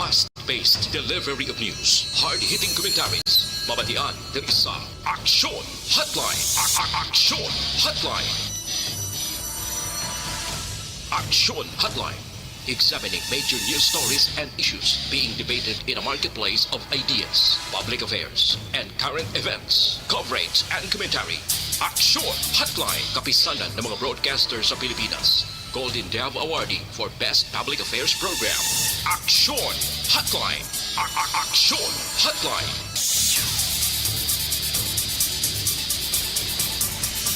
fast-paced delivery of news, hard-hitting commentaries, mabatian ng isa, Aksyon Hotline. Aksyon Hotline. Aksyon Hotline. Examining major news stories and issues being debated in a marketplace of ideas, public affairs, and current events. Coverage and commentary. Aksyon Hotline. Kapisanan ng mga broadcasters sa Pilipinas. Golden Dove Awardee for Best Public Affairs Program. Aksyon Hotline. Aksyon Hotline.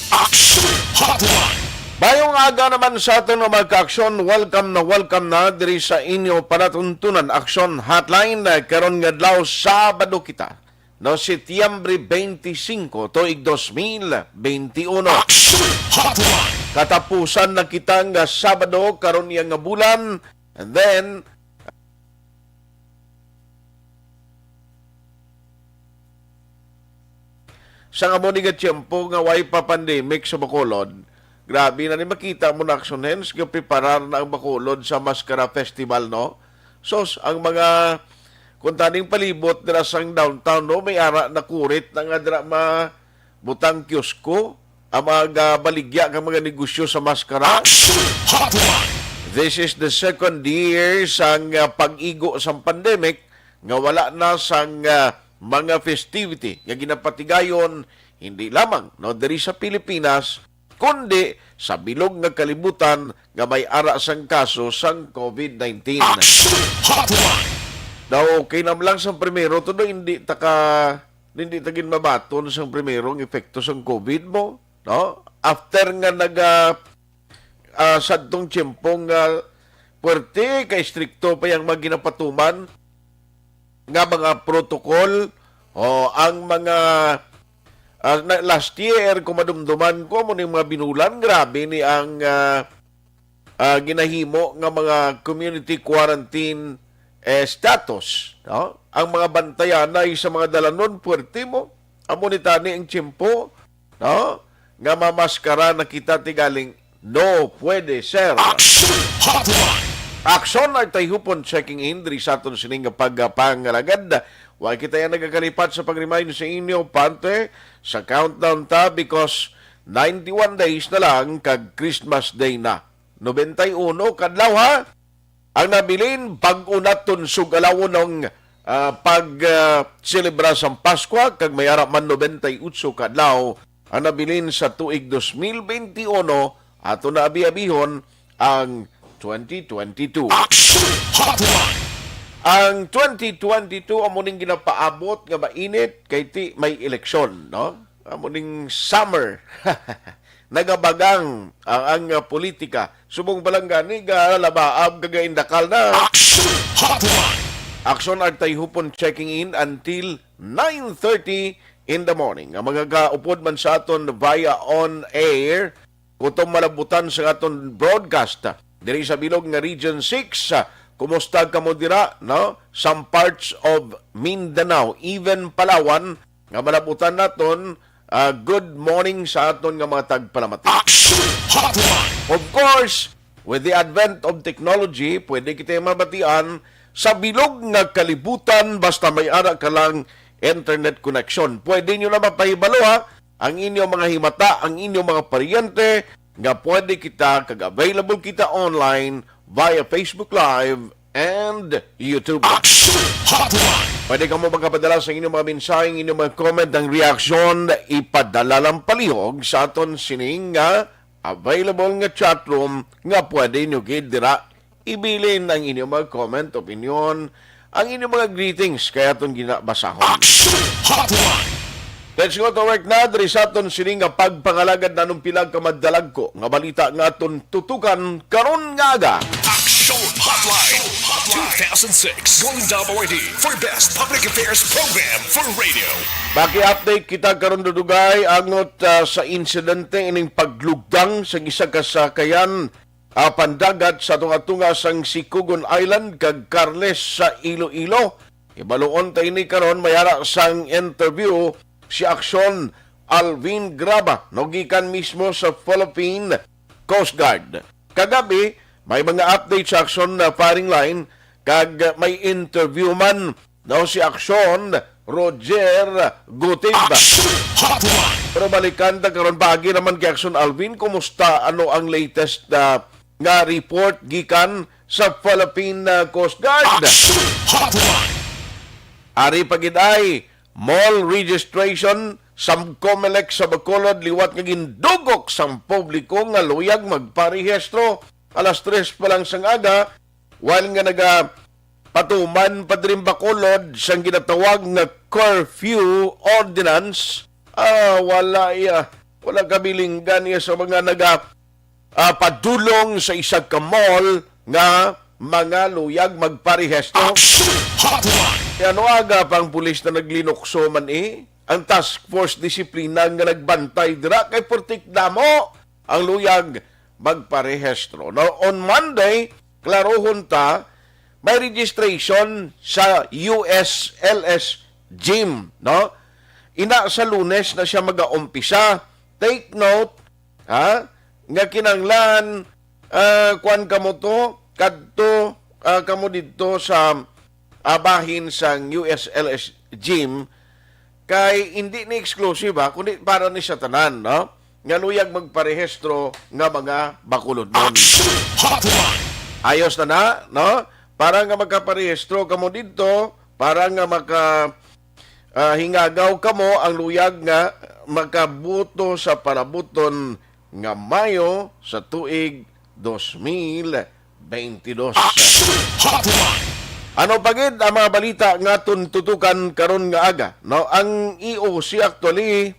Aksyon Hotline. Bayong aga naman sa atin mga ka-aksyon, welcome na diri sa inyo panatuntunan Aksyon Hotline karon nga adlaw Sabado kita. No, Setyembre 25 tuig 2021. Aksyon Hotline. Katapusan na kita nga Sabado karon nga bulan, and then sa nga mo nga tiyempo nga way pa pandemic sa Bacolod. Grabe na ni makita mo na Aksyon Hens, nga preparar na ang Bacolod sa Maskara Festival, no? So, ang mga kuntaning palibot dira sang downtown, no? May ara na kurit na nga dira butang kiosko, ang mga baligya ng mga negosyo sa Maskara. Aksyon Hotline. This is the second year sang pag-igo sa pandemic, nga wala na sang mga festivity nga ginapatigayon hindi lamang no diri sa Pilipinas kundi sa bilog nga kalibutan nga may ara sang kaso sang COVID-19. Aksyon Hotline. Daw okay na lang sa primero todo hindi tagin mabaton sang primero ang epekto sang COVID mo, no? After nga sadtong tiyempong puwerte kay strikto pa yang maginapatuman nga mga protokol o ang mga last year, kung madumduman ko mo mga binulan, grabe ni ang ginahimo nga mga community quarantine status. No? Ang mga bantayan ay sa mga dalanon, puwerte mo. Amunitani ang tiyempo, no? Nga mamaskara na kita tigaling, no pwede, sir. Aksyon Hotline. Aksyon ay Tayhopon checking in diri sa aton sining pagpangalagad. Wa kita yan nagakalipat sa pag-remind sa inyo pante sa countdown ta because 91 days na lang kag Christmas Day na. 91 kadlaw ha. Ang nabilin pag-unaton sugalawon ng pag-celebra sa Pasko kag mayara man 98 kadlaw ang nabilin sa tuig 2021 ato na abi-abihon ang 2022. Aksyon Hotline. Ang 2022 amuning ginapaabot nga mainit kay may eleksyon, no? Amuning summer. Nagabagang ang politika. Subong balanggani ga labaab gagaindakal na. Aksyon Hotline. Aksyon at Tayhopon checking in until 9:30 in the morning. Ang mga kaupod man sa aton via on air kutong malabutan sa aton broadcast diri sa bilog nga Region 6. Kumusta ka mo dira, no? Some parts of Mindanao, even Palawan, nga malabutan naton, good morning sa aton nga mga tagpalamati. Aksyon Hotline. Of course, with the advent of technology, pwede kita mabatian sa bilog nga kalibutan basta may ara ka lang internet connection. Pwede nyo na mapahibalo ha, ang inyong mga himata, ang inyong mga paryente, nga pwede kita, kag-available kita online, via Facebook Live and YouTube. Aksyon Hotline. Pwede ka mo magkapadala sa inyong mga mensaheng, inyong mga comment, ang reaksyon, ipadala lang palihog sa aton sining nga available nga chatroom nga pwede nyo dira ibilin ang inyong mga comment, opinion, ang inyong mga greetings kaya itong ginabasahon. Aksyon Hotline. Let's go to work na. Dari sa aton sining nga pagpangalagad na nung pilag kamadalag ko nga balita nga aton tutukan karon nga aga. Aksyon Hotline. 2006 Golden Dove Awardee for Best Public Affairs Program for Radio. Paki-update kita karon dudugay angot sa insidente ining paglugdang sa isa ka sakayan pandagat sa tunga-tunga sang Sikugon Island kag Carles sa Iloilo. Ibaluon ta ini karon mayara sang interview si Aksyon Alvin Graba, nogikan mismo sa Philippine Coast Guard. Kagabi, may mga update sa Aksyon na firing line kag may interview man daw si Aksyon Roger Gutib. Pero balikan ta karon pagi naman kay Aksyon Alvin, kumusta, ano ang latest nga report gikan sa Philippine Coast Guard? Ari pagiday mall registration sa Comelec sa Bacolod liwat nga gindugok sa publiko nga luyag magparehistro alas 3 pa lang sang aga, while nga patuman pa rin Bacolod sang ginatawag nga curfew ordinance. Wala kabilinggan sa mga padulong sa isang mall nga mga luyag magparehistro. Ano aga pang pulis na naglinukso man ang task force disiplina nga nagbantay dira kay portik damo ang luyag magparehistro. Now, on Monday, klarohon ta, may registration sa USLS Gym, no? Ina sa Lunes na siya mag-aumpisa. Take note, nga kinanglan, kuan kamo to, kadto kamo dito sa bahin sang USLS Gym, kay hindi ni exclusive kundi para ni sa tanan, no? Nga luyag magparehistro nga mga Bacolod nun. Ayos na, no? Para nga magkaparehistro kamo dito, para nga hingagaw kamo ang luyag nga makabuto sa parabuton nga Mayo sa tuig 2022. Ano pagid ang mga balita nga tututukan karon nga aga, no? Ang EOC actually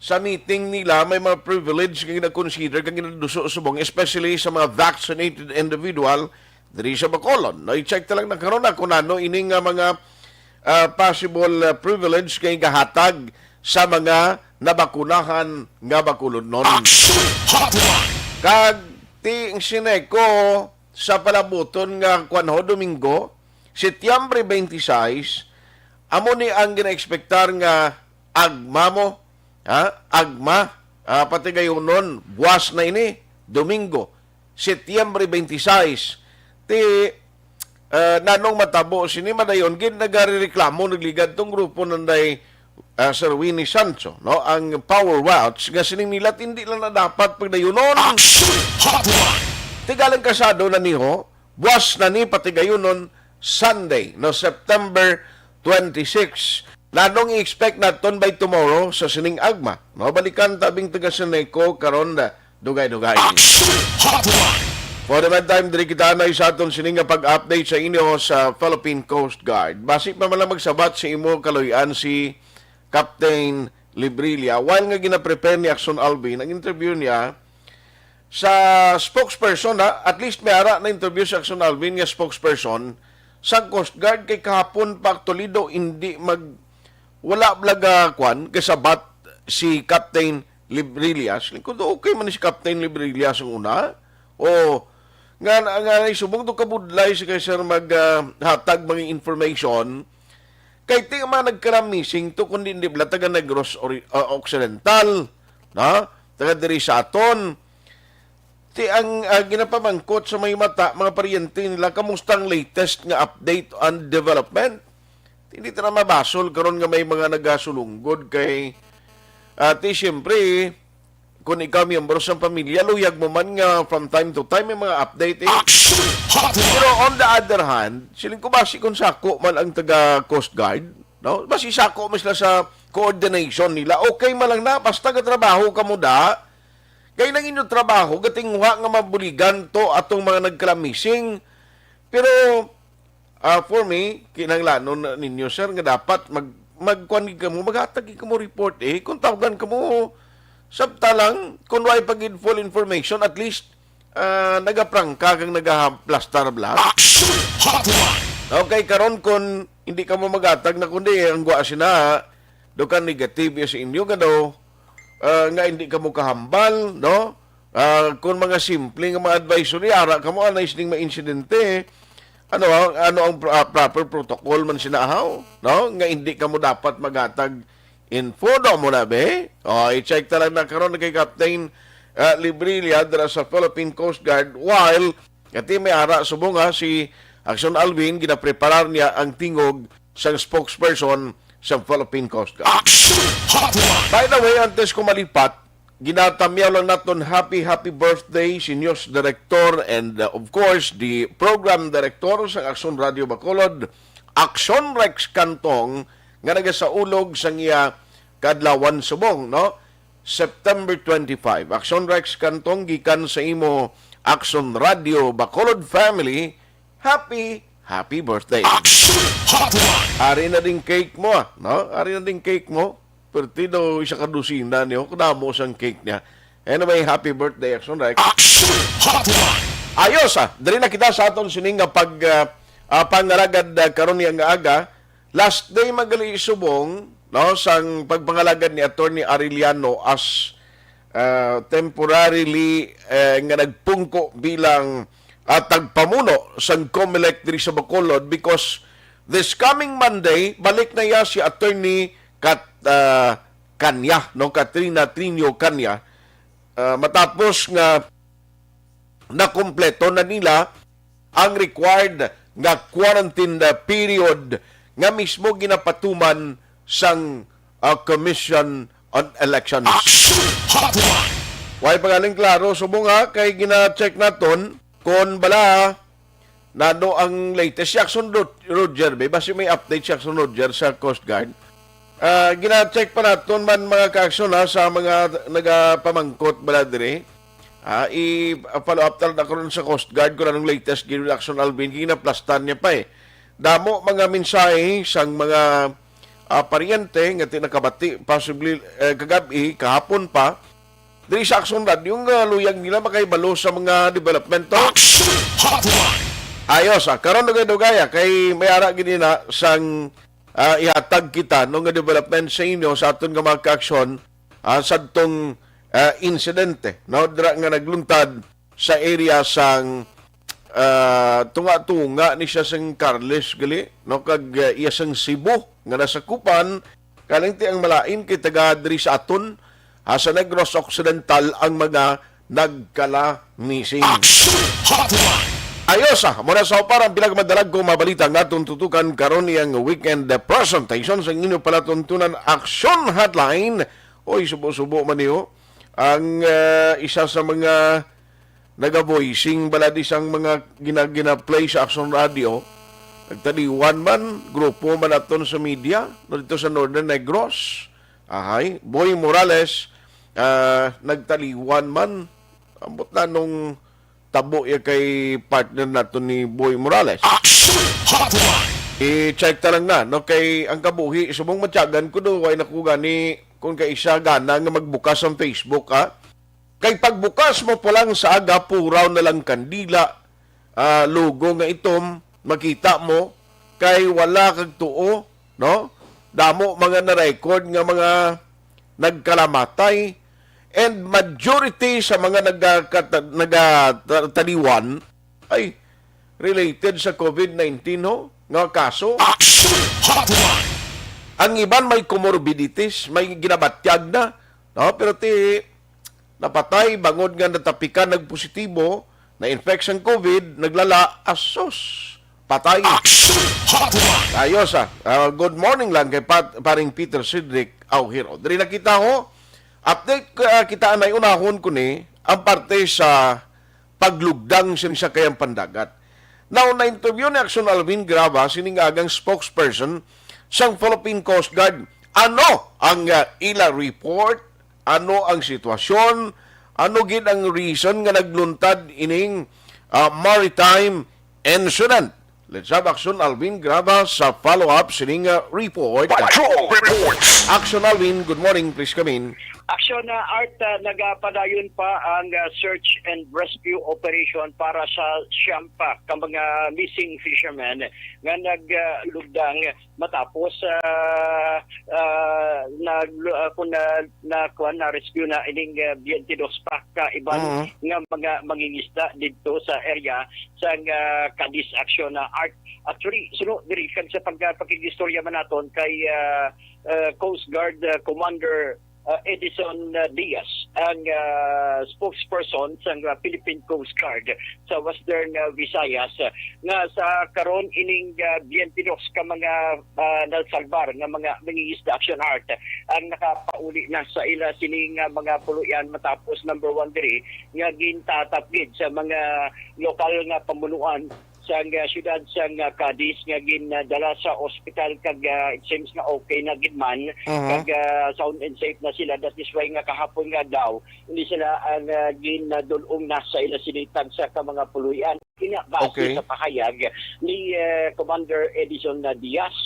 sa meeting nila may mga privilege kang na-consider kang ginaduso subong, especially sa mga vaccinated individual diri sa Bacolod. No, i-check ta lang na karon na kung ano ining mga possible privilege kay gahatag sa mga nabakunahan nga Bacolod nun. Kag ting sineko sa palabuton nga kuanho Domingo, Setyembre 26, amo ni ang gina-expectar nga agma mo, pati gayon nun, buwas na ini, Domingo, Setyembre 26, nanong matabo, sini madayon, nagarireklamo, nagligad tong grupo nanday Sir Winnie Sancho, no? Ang Power Watch, nga sining nilat, hindi lang na dapat pagdayunon. Tigalang kasado na niho, buwas na ni pati gayon nun, Sunday, no? September 26, nanong i-expect naton by tomorrow sa sining agma. No, balikan tabing taga Seneco karon na dugay-dugay. For the meantime, diri kita na sa aton sining nga pag-update sa inyo sa Philippine Coast Guard. Basi pa man lang magsabat sa imo kaluyan si Captain Librilla. While nga gina-prepare ni Aksyon Alvin, ang interview niya sa spokesperson, at least may ara na interview sa Aksyon Alvin nga spokesperson sa Coast Guard kay kahapon pa Toledo hindi wala blaga kwan kasabat si Captain Librillas. Lingkod okay man si Captain Librillas ang una. O nga subong to kabudlay si kay sir maghatag mga information kay ti man nagkaramising to kundi hindi bla taga Negros Occidental, na taga diri sa aton. Ti ang ginapamangkot sa may mata mga paryente nila kamusta ang latest nga update on development. Hindi ta na mabasol karon nga may mga nagasulunggod kay siyempre kung ikaw miyembro sa pamilya, luyag mo man nga from time to time may mga update Pero on the other hand, siling ko basi kung sako man ang taga Coast Guard, no? Basi sako mo sila sa coordination nila. Okay man lang na, basta ka trabaho ka mo da. Kaya nang inyong trabaho, gatingwa nga mabuligan to atong mga nagkalamising. Pero for me, kinanglanon ninyo, sir, nga dapat magkuan ka mo, maghatag ka mo report kung tawagan ka mo, sabta lang, kung why pag full information, at least, nagaprangka kang nagahaplastar-blast. Okay, karon kung hindi ka mo maghatag na kundi, ang guwa sina, do ka negative sa inyo, gado, nga hindi ka mo kahambal, no? Kung mga simple nga mga advisory, ara ka mo, anay sining mga insidente, ano ang proper protocol man sinahaw, no? Nga hindi ka mo dapat maghatag info do mo na be. I-check ta lang na karon kay Captain Librilla dira sa Philippine Coast Guard while kati may ara subong si Aksyon Alvin, ginapreparar niya ang tingog sa spokesperson sa Philippine Coast Guard. Aksyon Hotline. By the way, antes ko malipat, ginatamyaw lang natin happy birthday si News Director and of course the Program Director sa Aksyon Radio Bacolod, Aksyon Rex Cantong, nga nagasaulog sa iya kadlawan subong, no? September 25. Aksyon Rex Cantong, gikan sa imo Aksyon Radio Bacolod family, happy birthday. Aksyon Hotline. Ari na din cake mo, no? Ari na din cake mo. Pertido isa kadusina niyo, kadamo sang cake niya. Anyway, happy birthday, Aksyon Rex. Aksyon Hotline. Ayos dali na kita sa aton sining nga pangaragad karon niya nga aga. Last day magali subong, no, sang pagpangalagad ni Attorney Arellano as temporarily nga nagpungko bilang tagpamuno sang COMELEC diri sa Bacolod because this coming Monday balik na ya si Attorney Kanya, no, Katrina Trinio Kanya, matapos nga nakumpleto na nila ang required nga quarantine period nga mismo ginapatuman sang Commission on Elections. Aksyon Hotline. Way pangaling klaro subo nga kay gina-check naton kon bala nano ang latest si Aksyon Roger, basi may update si Aksyon Roger sa Coast Guard. Gina-check pa naton man mga ka-aksyon sa mga nagapamangkot bala dire. I-follow up talaga ako rin sa Coast Guard ko na ng latest Aksyon Alvin, ginaplastan niya pa Damo mga mensahe sang mga paryente nga tinakabati, possibly kagabi, kahapon pa, diri sa Aksyon Radio, yung luyag nila makaibalo sa mga developmento. Aksyon Hotline. Ayos, karon dugay-dugay kay may ara gini na sang ihatag kita no nga development sa inyo sa aton nga mga ka-aksyon sadtong insidente, no, dira nga nagluntad sa area sang tunga-tunga ni siya sang Carles gali, no, kag iya sang Cebu nga nasakupan kalingti ang malain kay taga diri sa aton sa Negros Occidental ang mga nagkala-missing. Aksyon Hotline. Ayos muna sa parang bilang madalag ko mabalita nga tuntutukan karon niyang weekend presentation sa inyo pala tuntunan Aksyon Hotline. Oy, subo-subo man niyo ang isa sa mga naga-voicing balad isang mga gina-play sa Aksyon Radio. Nagtaliwan man, grupo man aton sa media dito sa Northern Negros. Boy Morales, nagtaliwan man. Ambot na nung tabo kay partner nato ni Boy Morales. Aksyon Hotline. I-check ta lang na, no, kay ang kabuhi, subong matyagan ko do, ay naku gani, kung kay isa gana nga magbukas ang Facebook, Kay pagbukas mo pa lang sa aga, puraw na lang kandila, logo nga itom, makita mo, kay wala kag tuo, no? Damo mga na-record nga mga nagkalamatay, and majority sa mga nagataliwan ay related sa COVID-19, no? Nga kaso. Aksyon Hotline. Ang iban may comorbidities, may ginabatyag na, no? Pero napatay, bangod nga natapikan, nagpositibo, na infection COVID, naglala, asos, patay. Aksyon Hotline. Ayos good morning lang kay paring Peter Cedric Auhiro. Diri nakita ho, update kita anay unahon ko ni, ang parte sa paglugdang siya kayang pandagat. Now, na-interview ni Aksyon Alvin Grava, siningagang spokesperson sang Philippine Coast Guard. Ano ang ila report? Ano ang sitwasyon? Ano gid ang reason nga nagluntad ining maritime incident? Let's have Aksyon Alvin Grava sa follow-up sining report. Patrol reports. Aksyon Alvin, good morning. Please come in. Aksyon na Art, nagapadayon pa ang search and rescue operation para sa siyampa ka mga missing fishermen nga naglugdang matapos na rescue na ining 22 pa ka ibang nga mga mangingisda dito sa area sa Cadiz. Aksyon na Art. Actually, sunod diri kan sa pagkikistorya man naton kay Coast Guard Commander Edison Diaz. ang spokesperson sa Philippine Coast Guard sa Western Visayas nga sa karon ining 22 ka mga nasalbar nga mga mangingisda Action Art ang nakapauli na sa ila sining mga puluyan matapos number 1 diri nga gintatapgid sa mga lokal nga pamunuan sa syudad sa Cadiz nga ginadala sa ospital kag it seems na okay na gidman kag sound and safe na sila. That is why nga kahapon nga daw hindi sila ang ginadulong na sa ila sinitag sa mga puluyan. Ina base sa pahayag ni Commander Edison Diaz.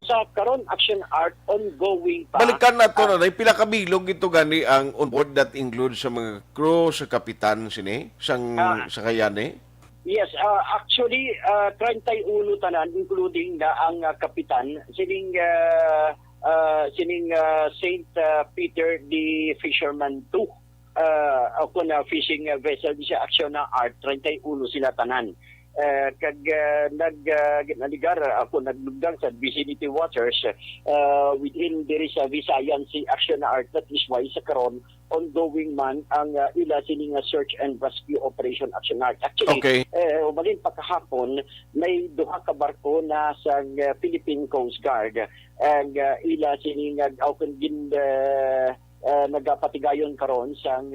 Sa karon Action Art ongoing pa. Balikan na to na pila ka bilog ito gani ang on board that includes sa mga crew, sa kapitan sini, sang sa kayane. Yes, actually 31 tanan including na ang kapitan sining Saint Peter the Fisherman 2 ako na fishing vessel siya Action na Art 31 sila tanan. Kag naligar ako naglugdang sa vicinity waters within diri sa Visayan Sea Action na Art. That is why sa karon ongoing man ang ila sining search and rescue operation Action Art. Actually, umalin pa kahapon may duha ka barko na sa Philippine Coast Guard ang ila sining nagapatigayon karon sang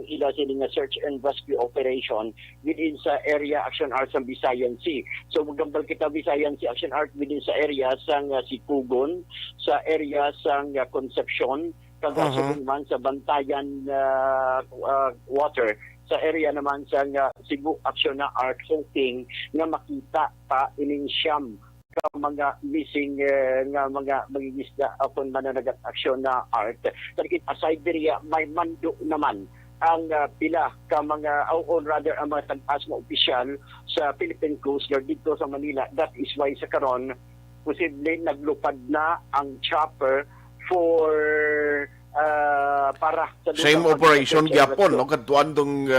ila sining search and rescue operation within sa area Action Art sa Visayan Sea. So magambal kita Visayan Sea Action Art within sa area sang Sikugon, sa area sang Concepcion, kagasugon man sa Bantayan water, sa area naman sa Cebu Action Art hoping nga makita pa ining siyam ka mga missing nga mga mangingisda upon mananagat Action na Art. Sakit aside diriya may mando naman ang pila ka mga or rather ang mga tag-as na opisyal sa Philippine Coast Guard dito sa Manila. That is why sa karon posible naglupad na ang chopper for para sa same operation gyapon no kadtuan dong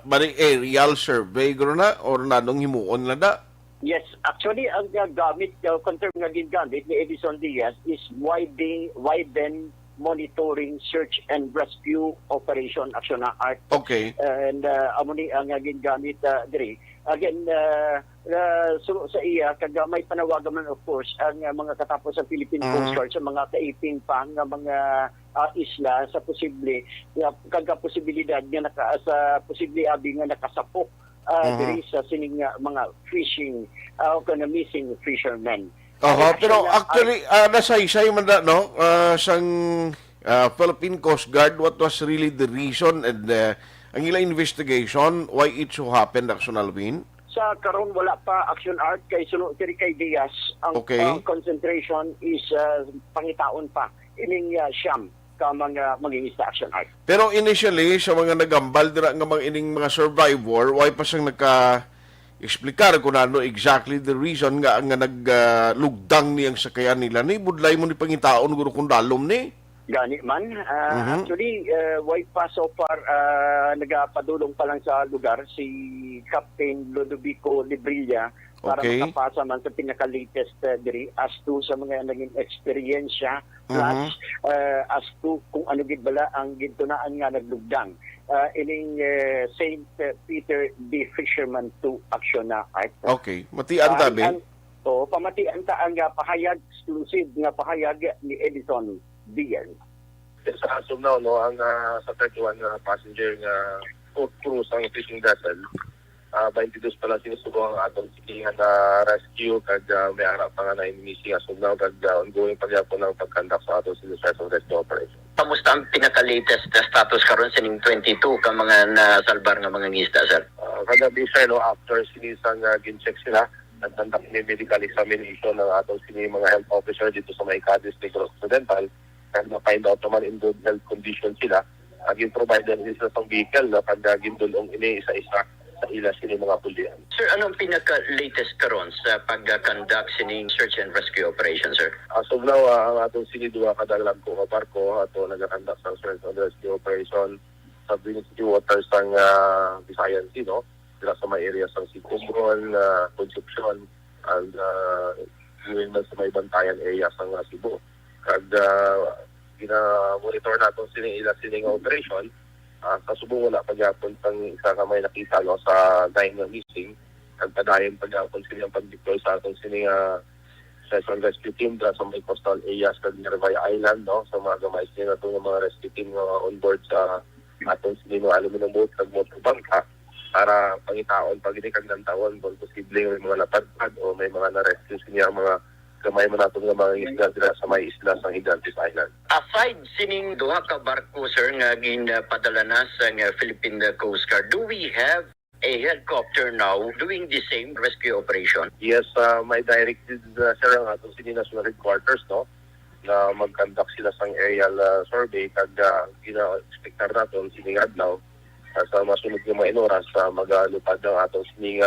bari aerial survey gro na or nanong himuon na da. Yes, actually ang gamit confirm nga gingamit ni Edison Diaz is widen monitoring search and rescue operation Action na Art. Okay. And amo ni ang gingamit diri. Again so sa iya kag may panawagan man of course ang mga katapos sa Philippine Coast Guard sa mga kaiping pa nga mga isla sa posible kag posibilidad nga sa posible abi nga nakasapok diri sa sining mga fishing kana missing fishermen. Pero actually nasaysay man da no sang Philippine Coast Guard what was really the reason and ang ila investigation why it so happened Action Alvin? Sa karon wala pa Action Art kay sunod kay Diaz ang concentration is pangitaon pa ining siyam ka mga mangingisda Action Art. Pero initially sa mga nagambal dira nga mga ining mga survivor why pa siyang explicar kung ano exactly the reason nga naglugdang niyang sakayan nila ni budlay mo ni pangitaon guro kung dalom ni gani man actually why pa so far nagapadulong pa lang sa lugar si Captain Lodovico Librilla para makapasa man sa pinaka-latest diri as to sa mga naging experiensya plus as to kung ano gid bala ang gintunaan nga naglugdang ining Saint Peter the Fisherman 2 Action na Art. Okay, matian ta be. Pamatian ta ang pahayag exclusive nga pahayag ni Edison Diaz. Sa asum now no ang sa 31 passenger nga cruise ang fishing vessel 22 pala sinusubo ang atong sikingan na rescue kag may harap pa nga na missing as of now kag ongoing pagyapon ng pagkandak sa atong search and rescue operation. Kamusta ang pinaka-latest status karon sa 22 ka mga nasalbar nga mga ngisda, sir? Kagabi sir, no, after sinisang gin-check sila, nagtandak ni medical examination ng atong mga health officer dito sa may Cadiz Negros Occidental kag na-find out naman in good health condition sila. Gin-provide din sila ng vehicle na pag gindulong ini isa-isa sa ila sini mga pulian. Sir, anong pinaka-latest karon sa pag-conduct sining search and rescue operation, sir? As of now, ang atong sinidua kadaglag ko barko ato nag-conduct sa search and rescue operation sa vicinity waters ng Visayan Sea, no? Dila sa may areas ng Sikugon, Concepcion, and sa may Bantayan areas ng Cebu. Kag gina-monitor natin sining operation. Kasubong wala pagyapon pang isa ka may nakita no, sa 9 na missing. Nagpadayon pagyapon silang pag-deploy sa ating sining search and rescue team sa may coastal areas ng nearby island, no? So mga gamay sila ito ng mga rescue team on board sa atong sining aluminum boat ng motor bangka para pangitaon pag hindi kagnantawon kung posibleng may mga napadpad o may mga na-rescue siya mga gamay mo natin ng mga isla dira sa may isla sa Gigantes Island. Aside sining duha ka barko, sir, nga ginpadala na sa Philippine Coast Guard, do we have a helicopter now doing the same rescue operation? Yes, may directed sir ang atong sini national headquarters, no, na mag-conduct sila sang aerial survey kag gina-expectar natin sining adlaw sa masunod nga mga oras magalupad ng atong sining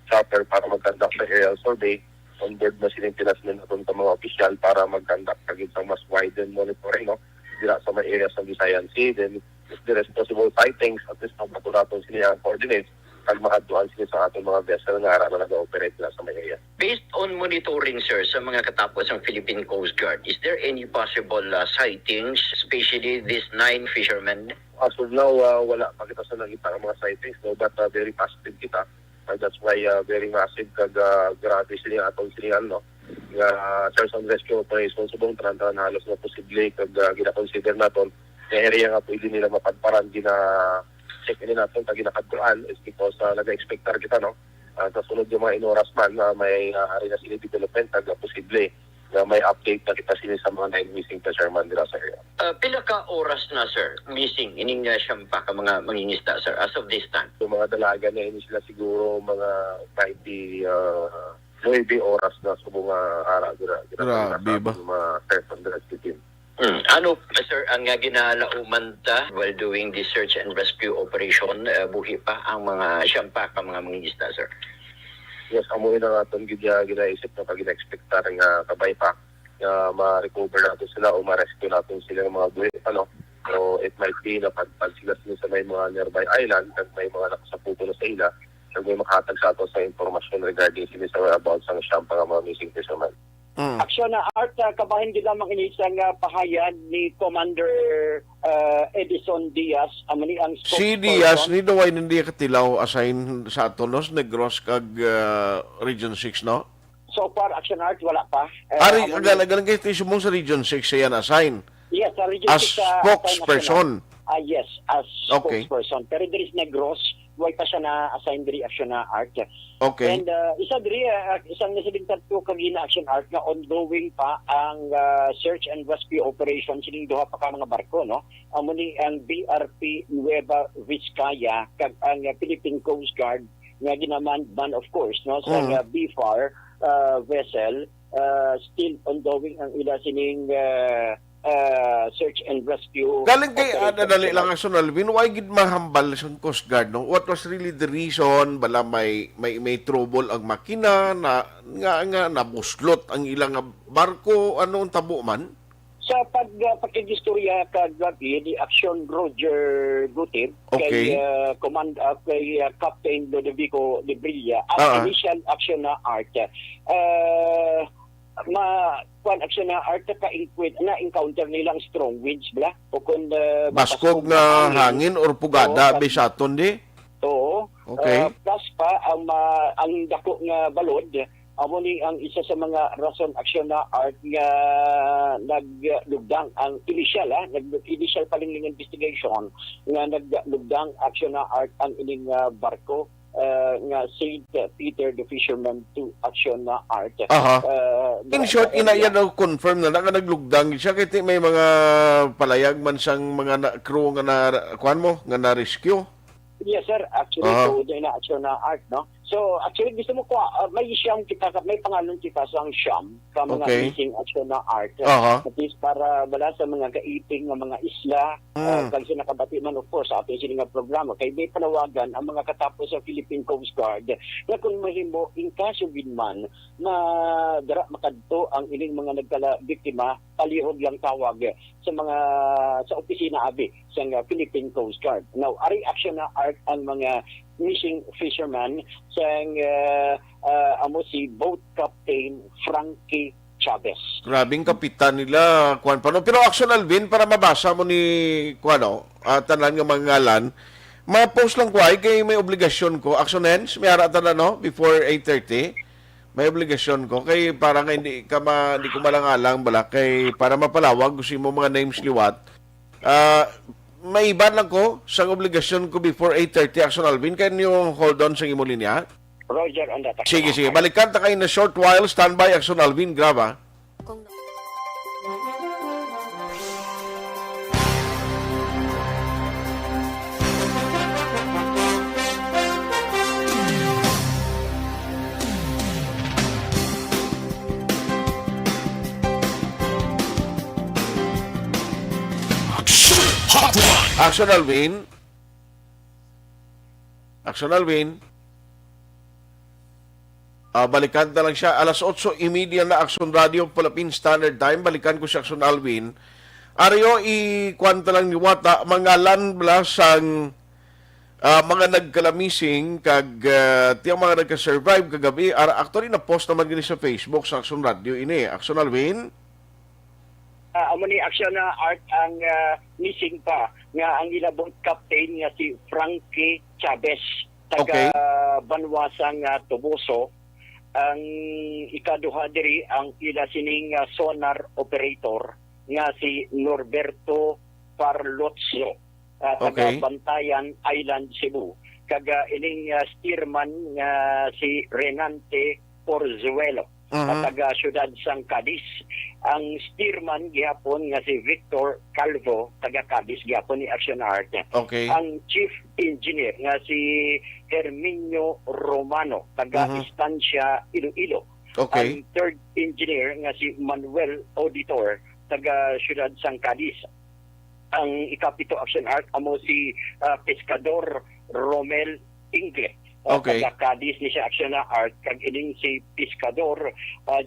chopper para mag-conduct sa aerial survey. On board na silang pinasmin natin sa mga opisyal para mag-conduct kagid sa mas widen monitoring, no, dira sa mga areas ng Visayan Sea. Then if there is possible sightings, at least magpatulaton sila ang coordinates kag makaduan sila sa ating mga vessel nga ara na nag-operate na sa mga area. Based on monitoring, sir, sa mga katapos ng Philippine Coast Guard, is there any possible sightings, especially these 9 fishermen? As of now, wala pa kita sa nakita ang mga sightings, no, but very positive kita. That's why very massive kag grabe sila atong silingan, no, nga search and rescue operation subong tanan halos na posible kag gina-consider naton na area nga pwede nila mapadparan check in natin pag ginakadtuan is because nag-expectar kita, no, sa sunod yung mga inoras man may ari na sila development kag posible na may update na kita sila sa mga 9 missing fishermen dira sa area. Pila ka oras na, sir, missing ining siyampa ka mga mangingisda, sir, as of this time? Yung mga dalaga na ini sila siguro mga 9 oras na subong ara dira Grabe ba? mga search and rescue team. Ano, sir, ang ginalauman ta while doing the search and rescue operation, buhi pa ang mga siyampa ka mga mangingisda, sir? Yes, amuin na natin ginaisip na pag gina-expectar nga kabay pa na ma-recover natin sila o ma-rescue natin sila ng mga buhay, ano. So it might be na pag sila sa may mga nearby island at may mga nakasapupo na sa ila, so may makatag sa ato sa informasyon regarding sila sa about sa siyampa nga mga missing fishermen. Aksyon na Art, kabahin din lamang inisang pahayag ni Commander Edison Diaz, amani ang Si spokesperson. Diaz, ni Daway hindi katilaw assign sa Atonos, nag-gross kag Region 6, no? So far, Aksyon Art, wala pa. Ari, Amani- agalang kayo mo sa Region 6 siya na-assign. Yes, sa Region As 6, spokesperson. Yes, as Okay. spokesperson. Pero there is negros, why pa siya na-assign diri Aksyon na Art. Okay. And isa diri, isang nasilingtad ko kagina Action Art na ongoing pa ang search and rescue operation sining duha pa ka mga barko, no? Amuni ang BRP Nueva Vizcaya kag ang Philippine Coast Guard nga ginaman man of course, no, sa BFAR vessel, still ongoing ang ila sining search and rescue. Galing kay operation. dali lang ang Alvin, why gid mahambal sa Coast Guard, no? What was really the reason bala may trouble ang makina na nga nabuslot ang ilang barko, ano ang tabo man? Sa pagkikistorya kag ni Aksyon Roger Gutib Okay. kay Captain Lodovico de Brilla ang initial action na Art action na Art na encounter nilang strong winds bla o kun Baskog nga hangin or pugada besaton di. Oo. Okay. Plus pa ang dako nga balod amo ni ang isa sa mga rason aksyon na Art nga naglugdang ang initial paling investigation nga naglugdang aksyon na Art ang ining barko nga St. Peter the Fisherman to action na Art. In short, inaya daw confirm na naglugdang siya kaya may mga palayag man siyang mga crew nga nga na-rescue. Yes sir, actually so na action na Art, no. So actually gusto mo ko may siyam kita may pangalan kita sa siyam sa mga missing action na Art. At least para wala sa mga kaiping ng mga isla kasi nakabati man of course sa ating sininga programa kay may panawagan ang mga katapos sa Philippine Coast Guard na kung mahimo in kaso man na dara makadto ang ining mga nagkala biktima palihog lang tawag sa opisina abi sa Philippine Coast Guard. Now ari action na Art ang mga missing fisherman sang amo si boat captain Frankie Chavez. Grabing kapitan nila, kuan pa no. Pero Aksyon Alvin, para mabasa mo ni kuano, tanan nga mga ngalan, ma-post lang ko ay kay may obligasyon ko. Aksyon Hens, may ara tanan no, before 8:30. May obligasyon ko kay para nga hindi ko malangalang bala kay para mapalawag gusto mo mga names liwat. May iban lang ko sa obligasyon ko before 8:30. Aksyon Alvin, can you hold on sa imo linya? Roger on that. Sige. Balikan ta kayo na short while. Standby, Aksyon Alvin. Graba. Hotline. Aksyon Alvin. Aksyon Alvin. Balikan na lang siya. Alas 8:30 na Aksyon Radio, Philippine Standard Time. Balikan ko si Aksyon Alvin. Aryo, ikwanta lang ni Wata, mga landblasang mga nagkalamising kag tiyang mga nagka-survive kagabi. Actually, na-post naman gini sa Facebook sa Aksyon Radio ini. Aksyon Alvin. Amo ni Aksyon na Art ang missing pa nga ang ilabong captain nga si Frankie Chavez taga Banwasang Tubuso. Ang ikaduha diri ang ila sining sonar operator nga si Norberto Parlozzo taga Bantayan Island, Cebu. Kaga ining steerman nga si Renante Porzuelo taga siyudad sang Cadiz. Ang steerman gihapon nga si Victor Calvo taga Cadiz gihapon ni Aksyon Art. Ang chief engineer nga si Herminio Romano taga Estancia Iloilo. Ang third engineer nga si Manuel Auditor taga siyudad sang Cadiz. Ang ikapito Aksyon Art amo si Pescador Romel Ingle. Taga Cadiz ni siya Aksyon Art kag ining si Pescador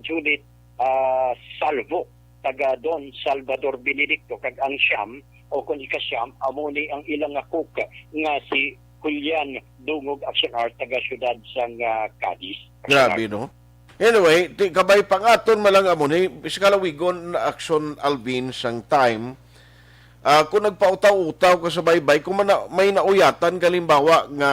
Judith Salvo taga Don Salvador Benedicto kag ang siyam o kung ika-siyam amo ni ang ilang cook nga si Julian Dungog Aksyon Art taga siyudad sang Cadiz. Grabe no. Anyway, kabay pangaton malang amo ni piskalawigon na Aksyon Alvin sang time. Kung nagpautaw-utaw ka sa baybay, kung may nauyatan kalimbawa nga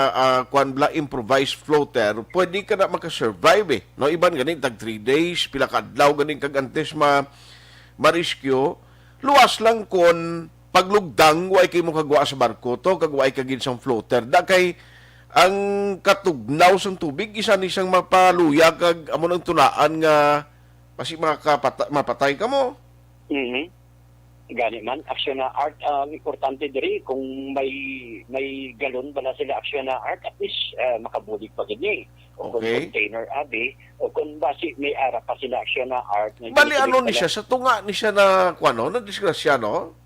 kuan improvised floater, pwede ka na makasurvive No, iban ganin tag 3 days, pila ka adlaw ganin kag antes ma-rescue. Luwas lang kon paglugdang way kay mo kagwa sa barko to, kagwa kagin sang floater. Da kay ang katugnaw sang tubig isa ni siyang mapaluya kag amo nang tunaan nga pasi mapatay ka mo. Gani man Aksyon na Art ang importante diri kung may galon bala sila Aksyon na Art at least makabulig pa gini o kung container abi o kung basi may ara pa sila Aksyon na Art. Bali ano ni siya sa tunga ni siya na kuano na disgrasya no?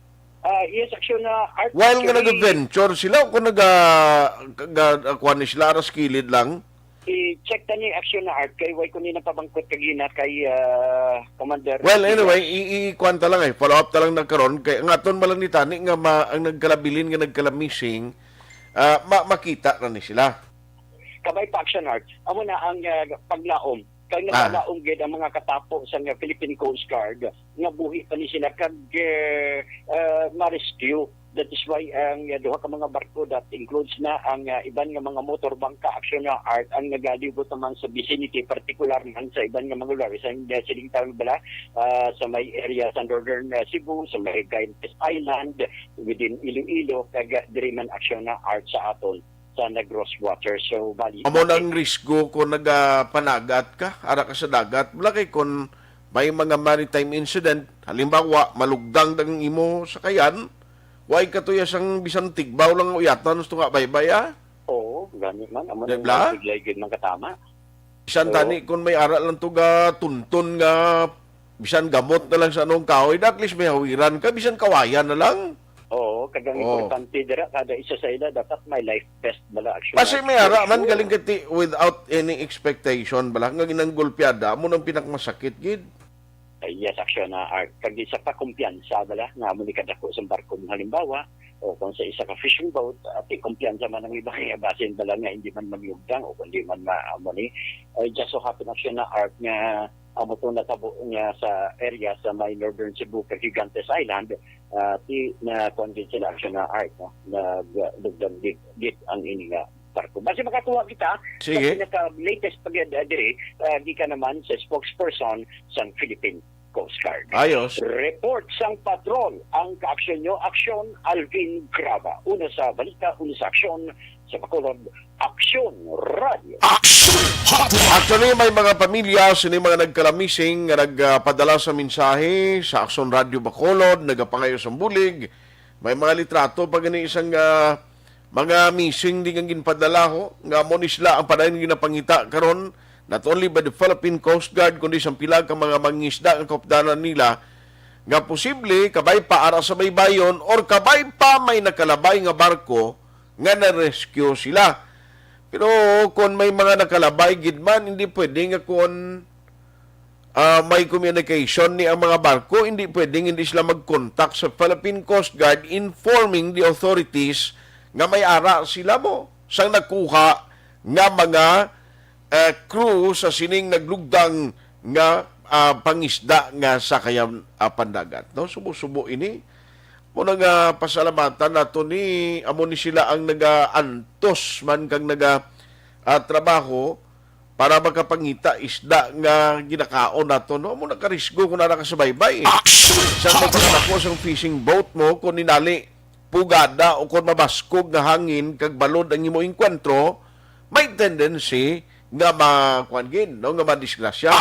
Yes, Aksyon na Art. While nga nag-venture sila kung kuan ni sila aras kilid lang. I-check ta ni Aksyon na Art kay way ko ni napabangkot kagina kay Commander. Well, anyway, i-kwanta lang follow up ta lang nagkaron kay ngaton malang ni tani nga ang nagkalabilin nga nagkalamising makita na ni sila. Kabay pa Aksyon Art. Amo na ang paglaom. Kay naglaom gid ang mga katapo sa Philippine Coast Guard nga buhi pa ni sila kag ma-rescue. That is why ang duha ka mga barko that includes na ang iban nga mga motor bangka Aksyon na Art ang nagalibot naman sa vicinity, particular man sa iban nga mga lugar sa siling tawag bala sa may area sa northern Cebu, sa may Gaintes Island, within Iloilo, kag diri man Aksyon na Art sa aton sa Negros Water. So bali amo nang risgo kung nagapanagat ka ara ka sa dagat wala kay kung may mga maritime incident halimbawa malugdang dang imo sa kayan. Why ka to sang bisan tigbaw lang uyatan gusto nga baybay Oo, gani man amo nang bigay gid man katama. Bisan tani kung may ara lang to ga tuntun nga bisan gamot na lang sa anong kahoy, at least may hawiran ka bisan kawayan na lang. Oo, kagang importante dira kada isa sa ila dapat may life vest bala Aksyon. Kasi may ara man galing kati without any expectation bala nga ginanggolpyada mo nang pinakmasakit gid. Yes, Aksyon na Art. Kag isa pa kumpiyansa bala nga amo ni kadako sa barko halimbawa o kung sa isa ka fishing boat at kumpiyansa man ang iba kay basin bala nga hindi man magyugdang o kundi man maamo ni just so happen Aksyon na Art nga amo to natabo niya sa area sa may Northern Cebu kag Gigantes Island na convince sila action na art no nagdugdag dit ang ini nga barko. Basi makatuwa kita Sige. sa pinaka-latest pag-dire di ka naman sa spokesperson sa Philippine Coast Guard. Ayos. Report sang patrol ang kaaksyon nyo, Aksyon Alvin Graba. Una sa balita, una sa aksyon, sa Bacolod, Aksyon Radio. Actually, may mga pamilya, sino mga nagkalamising, nga nagpadala sa mensahe sa Aksyon Radio Bacolod, nagapangayo sa bulig. May mga litrato, pag isang mga missing di kang ginpadala ho, nga mo nisla ang padayon ginapangita karon not only by the Philippine Coast Guard, kundi sa pilag ang mga mangisda ang kapdanan nila, nga posible kabay pa ara sa baybayon or kabay pa may nakalabay nga barko nga na-rescue sila. Pero kung may mga nakalabay gidman, hindi pwede nga kung may communication ni ang mga barko, hindi pwedeng hindi sila mag-contact sa Philippine Coast Guard informing the authorities nga may ara sila mo sang nagkuha nga mga crew sa sining naglugdang nga pangisda nga sa kayang pandagat. No? Subo-subo ini. Muna nga pasalamatan nato ni amo ni sila ang naga-antos man kang trabaho para makapangita isda nga ginakaon nato. No? Muna karisgo kung nakasubaybay. Sa magpakanako sa fishing boat mo kung ninali pugada o kung mabaskog nga hangin kag balod ang imo enkwentro, may tendency nga makuangin, no? Nga madisgrasya.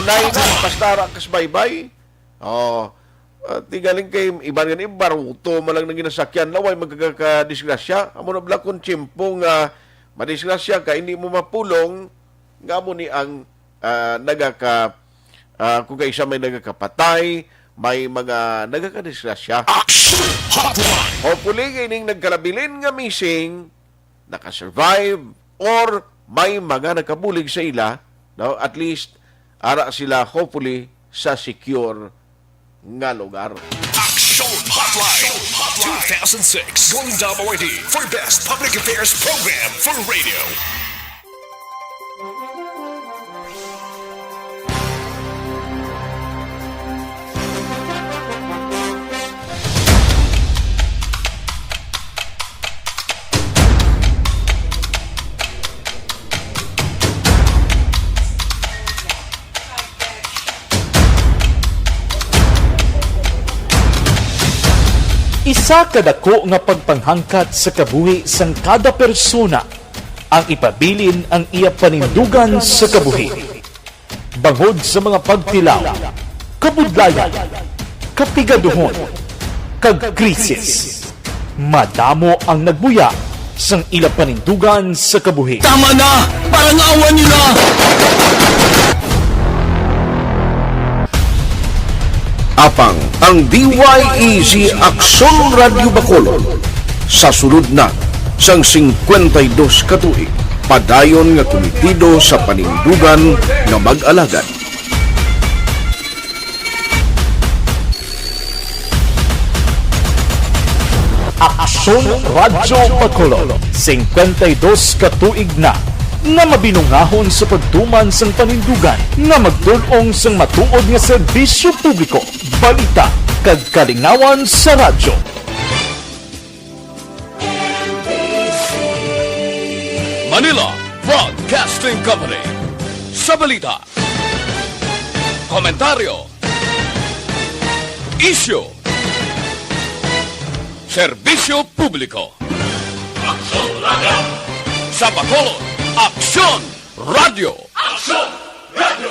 Unay na, pastara kas baybay. Tigaling kay iban nga baruto malang nang ginasakyan laway magkakadisgrasya. Amo na bala kung tiyempo nga madisgrasya ka, hindi mo mapulong, nga mo ni ang kung kaisa may nagakapatay, may mga nagakadisgrasya. Hopefully, kining nagkalabilin nga missing, nakasurvive, or may mga nakabulig sa ila, no? At least, ara sila hopefully sa secure nga lugar. Aksyon Hotline 2006 Golden Double ID for Best Public Affairs Program for Radio. Isa kadako nga pagpanghangkat sa kabuhi sang kada persona ang ipabilin ang iya panindugan sa kabuhi. Bangod sa mga pagtilaw, kabudlayan, kapigaduhon, kag krisis. Madamo ang nagbuya sang ila panindugan sa kabuhi. Tama na! Parang awan nyo na! Apang ang DYEZ Aksyon Radio Bacolod sa sulod na sang 52 katuig padayon nga komitido sa panindugan nga mag-alagad. Aksyon Radio Bacolod 52 katuig na nga mabinungahon sa pagtuman sang panindugan nga magdulong sang matuod nga serbisyo publiko, balita kag kalingawan sa radyo. Manila Broadcasting Company. Sa balita, komentaryo, issue, serbisyo publiko. Aksyon Radio! Sa Bacolod, Aksyon Radio! Aksyon Radio!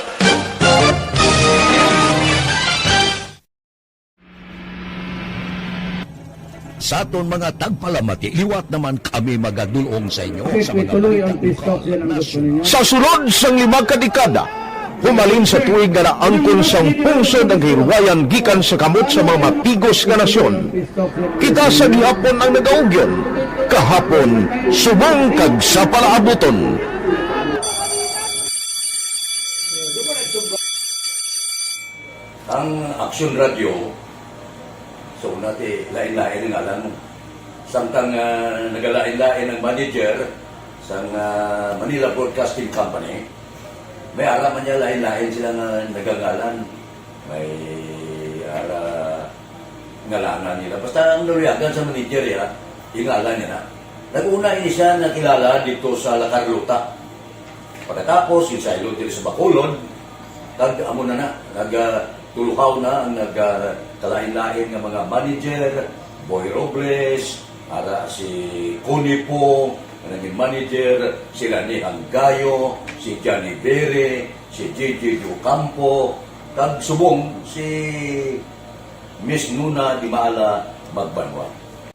Sa aton mga tagpalamati, liwat naman kami magadulong sa inyo sa mga Sa sulod sang 5 kadekada, humalin sa tuig nga naangkon sang pungsod ang hirwayan gikan sa kamot sa mga mapigos nga nasyon. Kita sa gihapon ang nagaugyon, kahapon subong kag sa palaabuton. ang Aksyon Radio. So nati lain-lain ang alam mo. Samtang nagalain-lain ang manager sa Manila Broadcasting Company, May ara man niya lain-lain sila nga nagagalan. May ara ngalanan nila. Basta ang nariyagan sa manager ya, yung ngalan niya na. Nag-una ini siya nakilala dito sa La Carlota. Pagkatapos, yung sa ilo dito sa Bacolod, amo na nagtulukaw na ang nagkalain-lain ng mga manager, Boy Robles, ara si Conipo, naging manager, sila ni Anggayo, si Johnny Bere, si JJ Ducampo, kag subong si Miss Nuna Di Maala Magbanwa.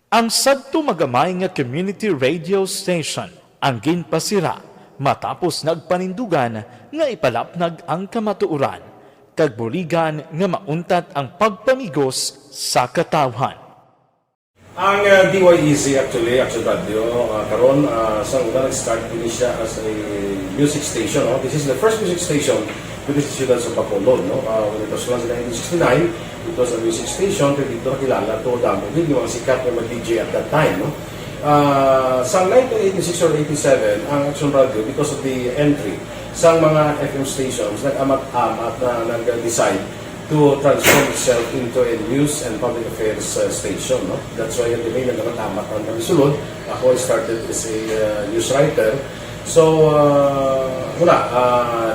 Ang sadto magamay nga community radio station ang ginpasira matapos nagpanindugan nga ipalapnag ang kamatuoran kag buligan nga mauntat ang pagpamigos sa katawhan. Ang DYEZ actually, Aksyon Radio, karon sa una nag-start din siya as a music station. No? This is the first music station with the students of Bacolod. No? When it was launched in 1969, it was a music station. Pero dito nakilala to dami din yung mga sikat na mag-DJ at that time. No? Sa 1986 or 87, ang Aksyon Radio, because of the entry sa mga FM stations, nag-amat-amat na nag-decide to transform itself into a news and public affairs station. No? That's why yung name na naman ang namisulod. Ako started as a news writer. So,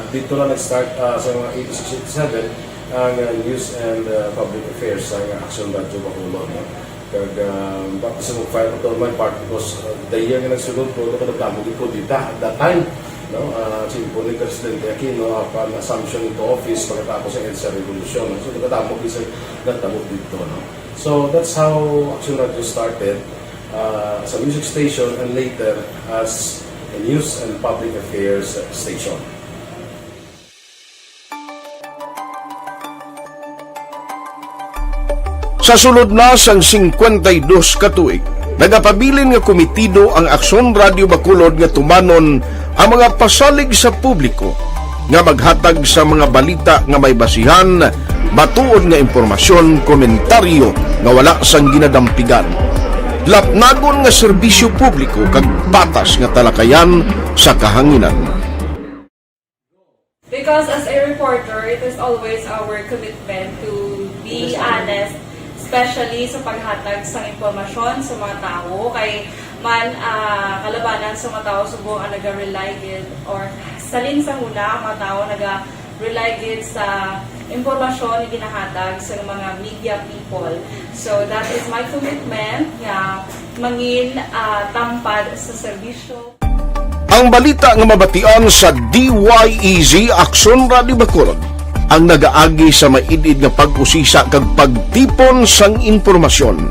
dito na nag-start sa mga 86-87 ang news and public affairs ng Aksyon Radio Bacolod. No? Bakit sa mag-file ko my part because the year na nagsulod ko, nagkamo ko dito at that time. No, simpo ni Presidente Aquino upon assumption into office pagkatapos ng EDSA Revolution. So, nagkatapos isa nagtabot dito. No? So, that's how Aksyon Radio started as a music station and later as a news and public affairs station. Sa sulod na sang 52 ka tuig, nagapabilin nga komitido ang Aksyon Radio Bacolod nga tumanon ang mga pasalig sa publiko nga maghatag sa mga balita nga may basihan, matuod nga impormasyon, komentaryo nga wala sang ginadampigan. Lapnagon nga serbisyo publiko kag patas nga talakayan sa kahanginan. Because as a reporter, it is always our commitment to be honest, especially sa paghatag sa impormasyon sa mga tao kay man kalabanan sa mga tao subong ang naga-rely gid or salin sa huna ang mga tao naga-rely gid sa impormasyon na ginahatag sa mga media people. So that is my commitment nga mangin tampad sa serbisyo. Ang balita nga mabatian sa DYEZ Aksyon Radio Bacolod ang nagaagi sa maidid nga pag-usisa kag pagtipon sang impormasyon.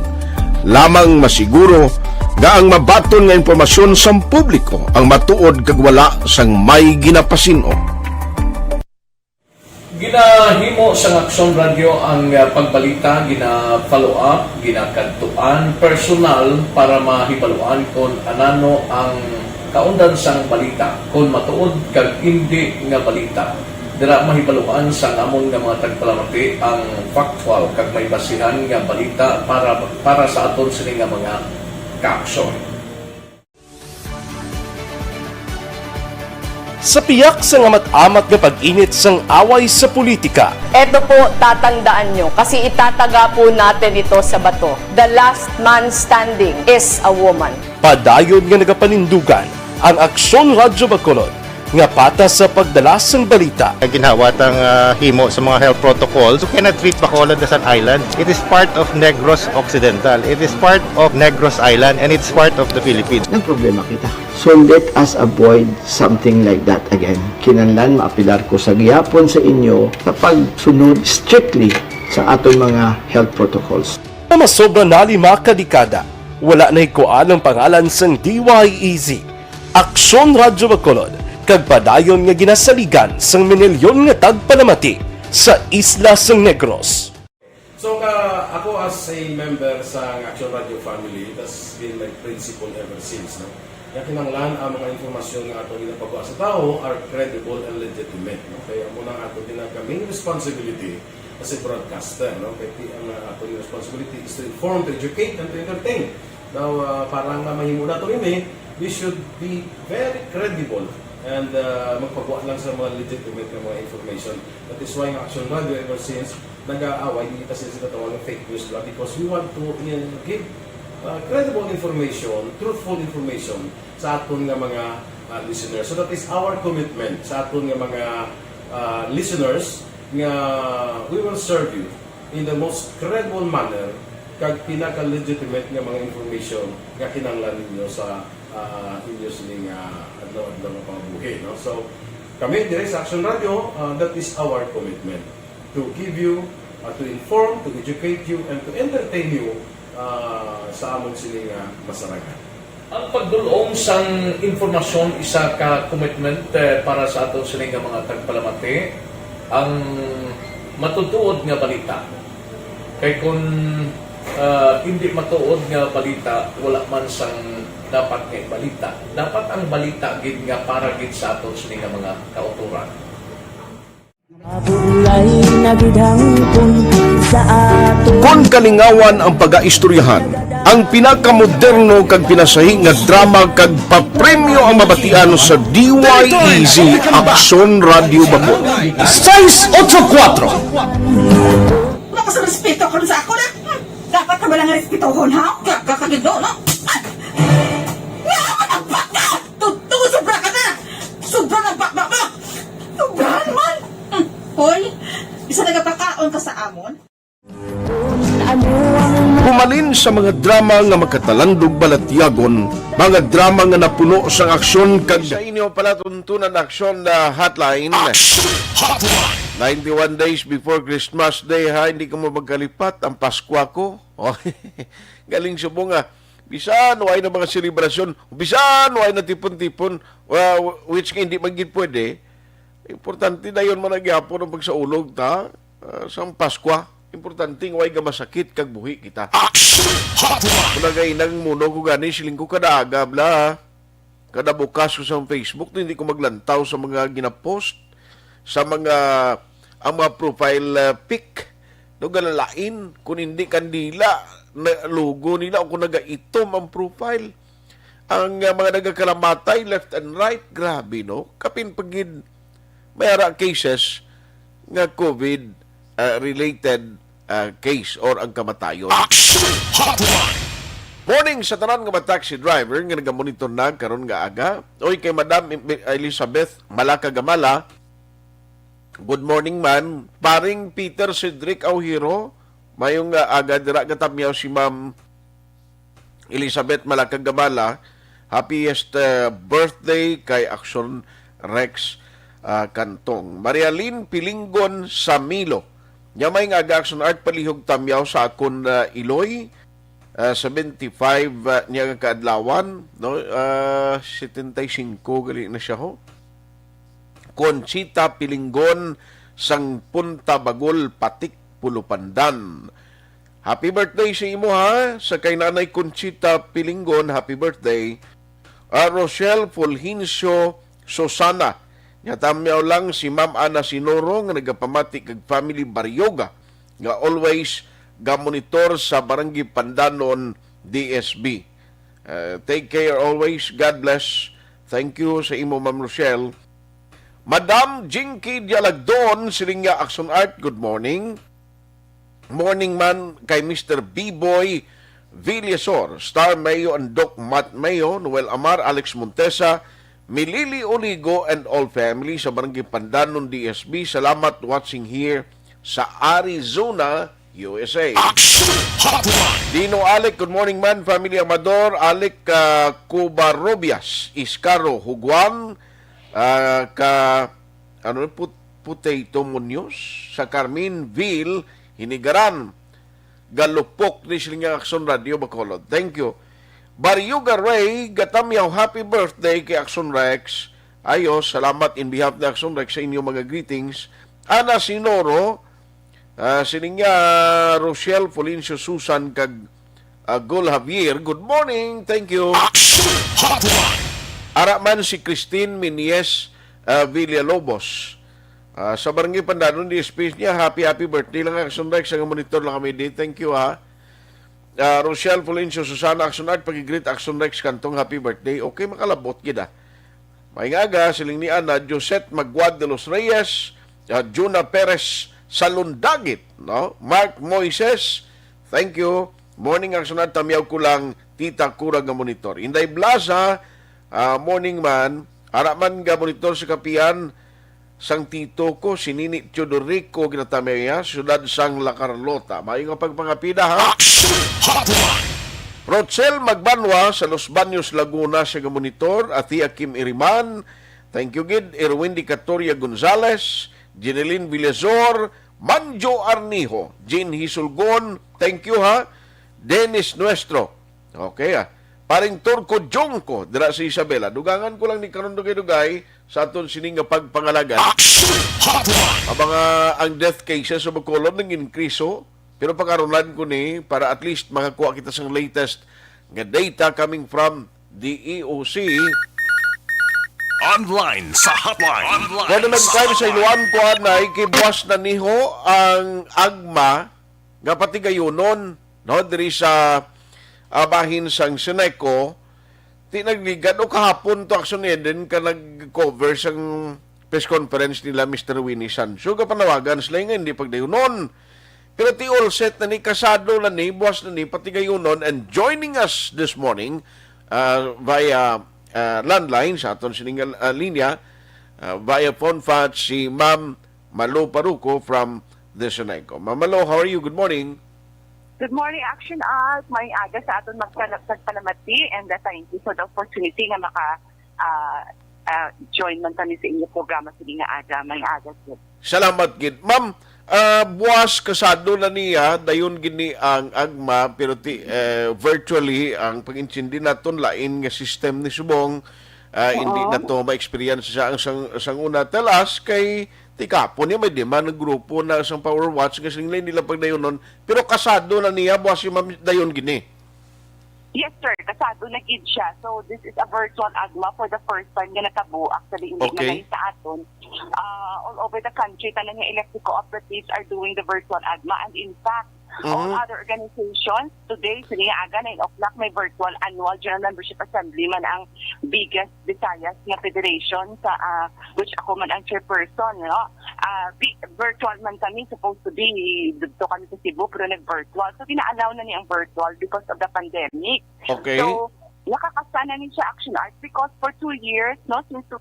Lamang masiguro nga ang mabaton nga impormasyon sa publiko ang matuod kag wala sang may ginapasino. Ginahimo sa Aksyon Radio ang pagbalita, gina-follow up, ginakadtuan personal para mahibaluan kung anano ang kaundan sang balita, kung matuod kag hindi nga balita. Dira mahibaluan sa amon nga mga tagpalamati ang factual kag may basihan nga balita para sa aton sini nga mga kaaksyon. Sa piyak sa amat-amat nga pag-init sang away sa politika, Eto po, tatandaan nyo, kasi itataga po natin ito sa bato. The last man standing is a woman. padayon nga nagapanindugan ang Aksyon Radio Bacolod nga patas sa pagdalas ng balita. Ginhawat ang himo sa mga health protocols. You cannot treat Bacolod as an island. It is part of Negros Occidental. It is part of Negros Island and it's part of the Philippines. Ang problema kita. So let us avoid something like that again. Kinahanglan maapilar ko sa gihapon sa inyo sa pagsunod strictly sa aton mga health protocols. Masobra na 5 kadekada, wala na ikuan ang pangalan sang DYEZ, Aksyon Radio Bacolod, kag padayon nga ginasaligan sang minilyon nga tagpalamati sa isla sang Negros. So ako as a member sa Aksyon Radio family, that's been my principle ever since. No? Kaya kinanglan ang mga informasyon nga ato ginapagawa sa tao are credible and legitimate. No? Kaya muna ato ginagkaming responsibility as a broadcaster. No? Kaya ang ato responsibility is to inform, to educate, and to entertain. Now, parang mahimo na ito rin we should be very credible and magpagawa lang sa mga legitimate na mga information. That is why ang Aksyon Radio ever since nag-aaway, hindi kasi sila tawag ng fake news lang because we want to give credible information, truthful information sa aton nga mga listeners. So that is our commitment sa aton nga mga listeners nga we will serve you in the most credible manner kag pinaka-legitimate nga mga information nga kinahanglan ninyo sa inyo sining adlaw-adlaw nga pamumuhay. No? So, kami dire sa Aksyon Radio, that is our commitment to give you, to inform, to educate you, and to entertain you sa amon sining masaragan. Ang pagdulong sang informasyon isa ka commitment para sa aton sining mga tagpalamati ang matutuod nga balita. Kay kung hindi matuod nga balita, wala man sang dapat nga balita. Dapat ang balita gid nga para gid sa aton sining mga kauturan. Kung kalingawan ang pag-aistoryahan, ang pinakamoderno kag pinasahi nga drama kag papremyo ang mabatian sa DYEZ Aksyon Radio Bacol. 684 Wala sa respeto ko sa ako na. Dapat ka ba lang respetohon, ha? Kakagido, no? Ang baka! Tutugo, sobra ka na! Sobra ng baka mo! Sobra naman! Hoy, isa nagapakaon ka sa amon? Pumalin sa mga drama nga makatalandog balatyagon, mga drama nga napuno sa aksyon kag Sa inyo pala tuntunan aksyon na hotline. 91 days before Christmas Day ha, hindi ka mo magkalipat ang Pasko ko. Oh, galing subo nga. Bisan, why na mga selebrasyon. Bisan, why na tipon-tipon. Which hindi magiging pwede. Importante na yun managyapon ang pagsaulog ta. Sa Pasko. Importante why ka masakit kag buhi kita. Kung nagainang muno ko gani, siling ko kada agab la. Kada bukas ko sa Facebook, hindi ko maglantaw sa mga ginapost. Sa mga ang mga profile pic no galalain kung hindi kandila na logo nila o kung nagaitom ang profile ang mga nagakalamatay left and right, grabe no kapin pagid mayara cases nga COVID related case or ang kamatayon. Morning sa tanan nga mga taxi driver nga nagamonitor na karon nga aga. Oy kay Madam Elizabeth Malaka Gamala, good morning man. Paring Peter Cedric Auhiro, mayong aga dira katamyaw si Ma'am Elizabeth Malakagamala. Happiest birthday kay Aksyon Rex Kantong. Marialyn Pilinggon Samilo. Nyamay nga aga Aksyon Art palihog tamyaw sa akon Iloy. 75 niya kaadlawan, no? 75 gali na siya ho. Conchita Pilinggon sang Punta Bagol Patik Pulupandan. Happy birthday sa imo ha, sa kay Nanay Conchita Pilinggon, happy birthday. Rochelle Fulgencio Susana. Nyatamyaw lang si Ma'am Ana Sinoro nga nagapamati kag family Baryoga nga always ga-monitor sa Barangay Pandanon DSB. Take care always. God bless. Thank you sa imo Ma'am Rochelle. Madam Jinky Dialagdon, Silinga Aksyon Art, good morning. Morning man kay Mr. B-Boy Villasor, Star Mayo and Doc Matt Mayo, Noel Amar, Alex Montesa, Milili Oligo and all family sa Barangay Pandanon DSB. Salamat watching here sa Arizona, USA. Dino Alec, good morning man, family Amador, Alec Cubarobias, Iscaro, Huguan, Potato Munoz, sa Carminville, Hinigaran, Galupok ni Silingang Aksyon Radio Bacolod. Thank you. Baryuga Ray, gatamyaw happy birthday kay Aksyon Rex. Ayos, salamat in behalf ng Aksyon Rex sa inyong mga greetings. Ana Sinoro, Silinga Rochelle Fulgencio Susan kag Gol Javier, good morning, thank you. Araman si Christine Minies Villalobos. Sa Barangay Pandanon, di space niya, happy birthday lang Aksyon Rex, ang monitor lang kami din, thank you ha. Rochelle Fulgencio Susana Aksyon Art, pag-greet Aksyon Rex Kantong, happy birthday. Okay, makalabot kita. Maingaga, siling ni Ana, Josette Magwad de los Reyes, Juna Perez Salundagit, no? Mark Moises, thank you. Morning Aksyon at tamiyaw ko lang, Tita Kurag nga monitor. Inday Blaza, morning man, haraman nga monitor sa kapian, sang tito ko, si Nini Teodorico, ginatamaya, siyudad sang La Carlota. Maayong nga pagpangapida, ha? Hotline. Rochelle Magbanwa sa Los Baños, Laguna siya monitor, Atia Kim Iriman, thank you gid, Erwin Di Catoria Gonzales, Jeneline Villazor, Manjo Arnijo, Jean Hisulgon, thank you ha, Dennis Nuestro, okay paring Turco Jongko, dira si Isabela, dugangan ko lang ni karon dugay-dugay sa aton sining nga pagpangalagan. Abang ang death cases sa Bacolod nang inkriso, pero pagkaroon ko ni para at least makakuha kita sa latest nga data coming from the EOC. Online sa hotline. Kaya nagkaroon sa iluan ko na ikibuwas na niho ang agma nga pati gayunon, no? Diri sa bahin sang Seneco, tinagligad o kahapon to Aksyon din ka nag-cover sang press conference nila Mr. Winnie Sancho. Kapanawagan sila nga hindi pagdayunon. Pero ti all set na ni, kasado na ni, buwas na ni, pati gayunon, and joining us this morning via landline sa aton sining linya, via phone fax, si Ma'am Malo Paruco from the Seneco. Ma'am Malo, how are you? Good morning. Good morning, Action Art. May aga sa aton magpalamati, and thank you for the opportunity na join man kami sa inyong programa sa nga aga. May aga po. Salamat, Gid. Ma'am, buwas kasado na niya, dayon gini ang agma, pero virtually, ang pag-intindi naton lain nga system ni Subong, hindi na to ma-experience sa ang una. Tell us, kay tikapon niya, may demand ng grupo na isang power watch, kasi nila pagdayonon, pero kasado na niya, buwas yung dayon gini. Yes, sir. Kasado na gid siya. So, this is a virtual AGMA for the first time na natabo. Actually, hindi na sa aton. All over the country, tanan nga electric cooperatives are doing the virtual AGMA. And in fact, all other organizations, today, sa aga, 9 o'clock, may virtual annual General Membership Assembly man ang biggest Visayas nga federation, sa which ako man ang chairperson. No? Virtual man kami, supposed to be, dito kami sa Cebu, pero nag-virtual. So, pina-allow na niya ang virtual because of the pandemic. Okay. So, nakakasana niya siya Action Art because for 2 years, no, since 2000,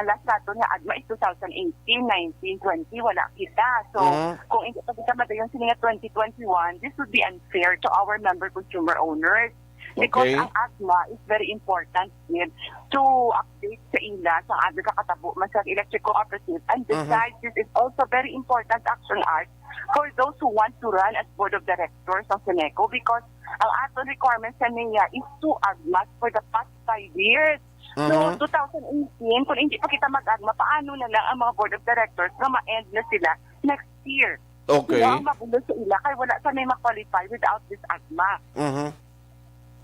last nato nga AGMA is 2018, 19, 20, wala kita. So, kung hindi pa kita madayon sila nga 2021, this would be unfair to our member consumer owners. Because ang AGMA is very important din to update sa ila sa other kakatabo man sa electric cooperative. And besides, this is also very important Action Art for those who want to run as board of directors ng Seneco because ang aton requirements sa niya is 2 AGMAs for the past 5 years. So, 2018, kung hindi pa kita mag-AGMA, paano na lang ang mga board of directors na ma-end na sila next year? Okay. Sila ang mabulo sa ila kaya wala sa may ma-qualify without this AGMA.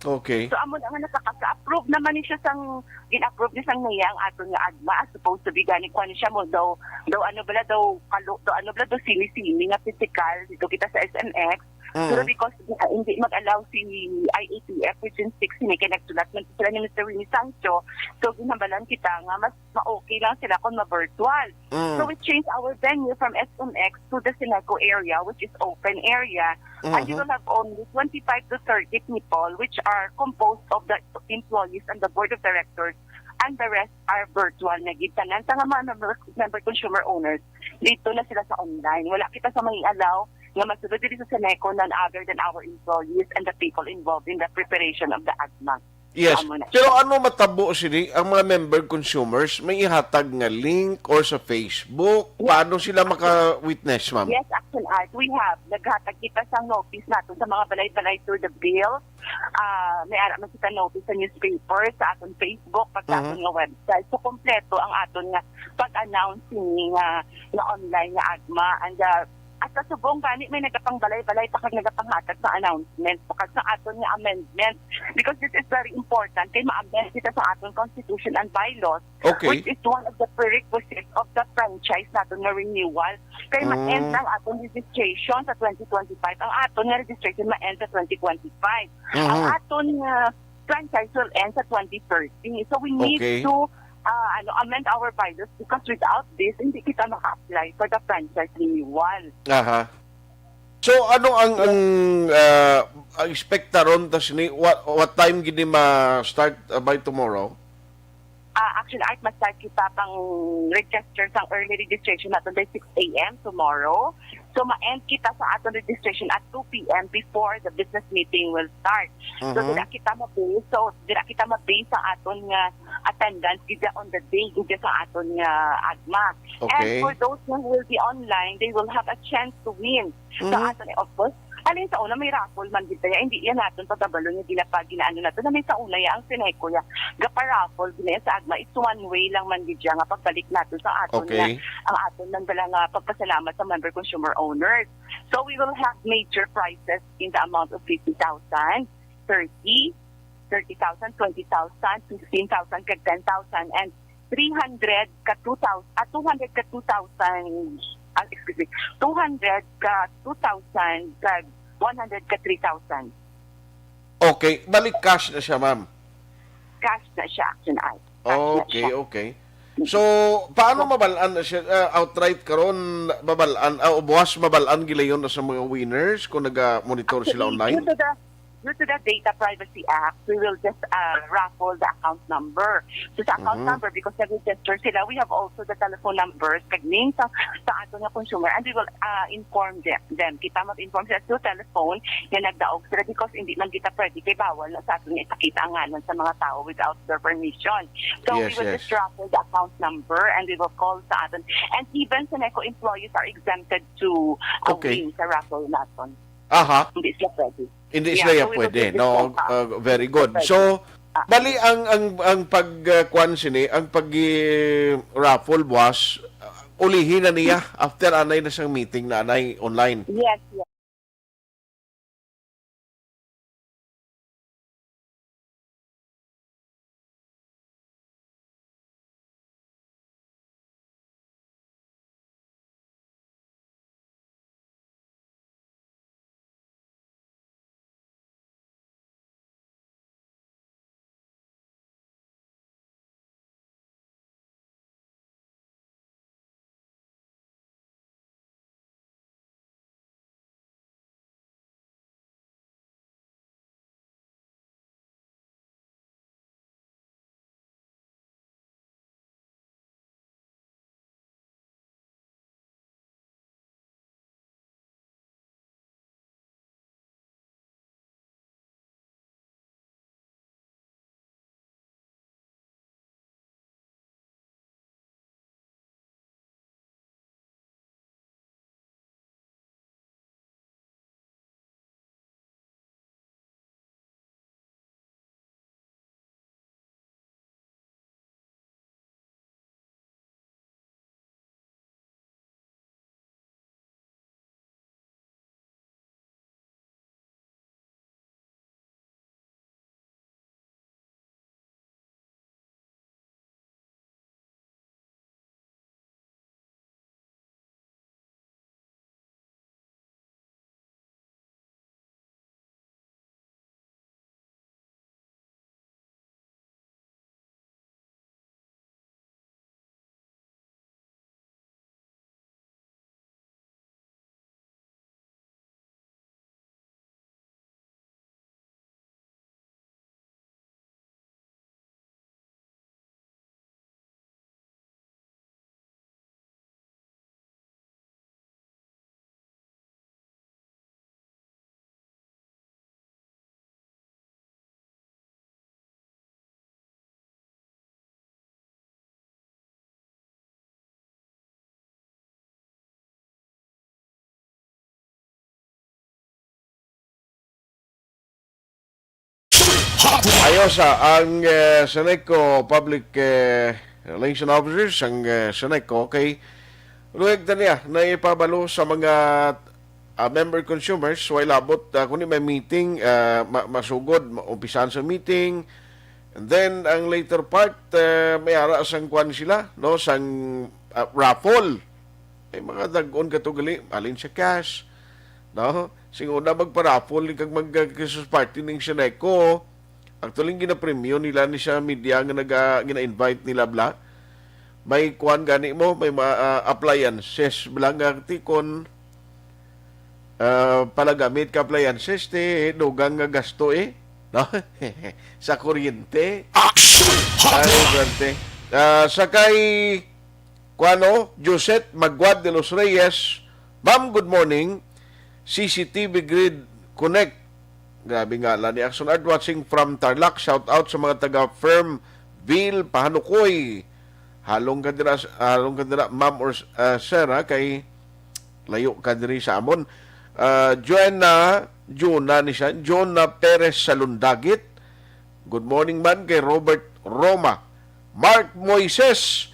Okay. So, amo naman nakaka-approve naman niya sang gin-approve niya sang niya ang aton nga AGMA as supposed to be gani kwa niya mo daw sili-sili nga physical dito kita sa SMX. Pero because hindi mag-allow si IATF which in 6 ni kaya nagsulat man sila ni Mr. Winnie Sancho, so ginabalan kita nga mas ma-okay lang sila kung ma-virtual. So we changed our venue from SMX to the Seneco area which is open area, and you will have only 25 to 30 people which are composed of the employees and the board of directors, and the rest are virtual na gitanan sa mga member consumer owners. Dito na sila sa online. Wala kita sa mai-allow nga masunod dito sa Seneco none other than our employees and the people involved in the preparation of the AGMA. Yes. Pero ano matabo sini ang mga member consumers? May ihatag nga link or sa Facebook? Paano sila maka-witness, ma'am? Yes, Action Art. We have. Naghatag kita sa notice natin sa mga balay-balay through the bill. May araman kita notice sa newspaper, sa aton Facebook, pag sa aton nga website. So, kompleto ang aton nga pag-announcing nga online nga AGMA. And at sa subong gani may nagapangbalay-balay pa kag nagapanghatag sa announcement pagka sa aton nga amendment because this is very important kay ma-amend kita sa aton constitution and bylaws, which is one of the prerequisites of the franchise naton nga renewal kay ma-end ang aton registration sa 2025, ang aton nga registration ma-end sa 2025, ang aton franchise will end sa 2030. So we need to amend our bylaws because without this, hindi kita maka-apply for the franchise renewal. Aha. So ano ang expecta ron tas ni what time gini ma-start by tomorrow? Actually, Art, mag-start kita pang register sa early registration natin by 6 a.m. tomorrow. So, ma-end kita sa ating registration at 2 p.m. before the business meeting will start. So, dira kita ma-base sa aton nga attendance gida on the day gida sa aton nga agma. Okay. And for those who will be online, they will have a chance to win. Sa aton, of course, alin sa una may raffle man gid ya, hindi yan natin patabalo nga ginaano natin na may sa una ya ang sineko ya gapa-raffle gina sa agma, it's one way lang man gid ya nga pagbalik natin sa aton nga ang aton nang dala nga pagpasalamat sa member consumer owners. So we will have major prizes in the amount of 50,000, 30,000, 20,000, 15,000, kag 10,000, and 300 ka 2,000 at 200 ka 2,000 200 ka 2,000 ka 100 ka 3,000. Okay, balik cash na siya, ma'am. Cash na siya, Aksyon Art. Okay. So, paano mabalaan na siya? Outright karon mabalaan, buwas mabalaan gila yun sa mga winners kung nag-monitor sila online? Due to the Data Privacy Act, we will just raffle the account number. So sa account number, because nag-register sila, we have also the telephone numbers, kag names sa ato nga consumer, and we will inform them. Kita mag-inform sila through telephone na nagdaog sila because hindi man kita pwede kay bawal na sa aton nga ipakita ang ngalan sa mga tao without their permission. So we will just raffle the account number and we will call sa aton. And even sa NECO employees are exempted to win sa raffle naton. Aha. Hindi sila pwede. Hindi sila pwede. No, very good. So, bali ang pagkuan sini, ang pag-raffle was ulihin na niya after anay na siyang meeting na anay online. Yes. Ayos ang Seneco Public Relation Officers, ang Seneco, kay luwag na niya na ipabalo sa mga member consumers, while abot kung may meeting, masugod, umpisan sa meeting, and then ang later part, may ara sang kwan sila, no, sang raffle. May mga dagon katugali, alin sa cash, no, sing una magpa-raffle, kag mag-Christmas party ng Seneco, Actually, gina-premyo nila ni siya media nga gina-invite nila bla. May kuan gani mo, may appliances bla nga tikon palagamit ka appliances ti dugang nga gasto no? Sa kuryente. Aksyon Hotline! Sakay kuano, Josette Magwad de los Reyes. Ma'am, good morning. CCTV Grid Connect. Grabe nga lang ni Aksyon Art watching from Tarlac. Shout out sa mga taga-firm Bill Pahanukoy. Halong ka dira, ma'am or sir, kay layo ka diri sa amon. Jona Perez Salundagit. Good morning man kay Robert Roma. Mark Moises.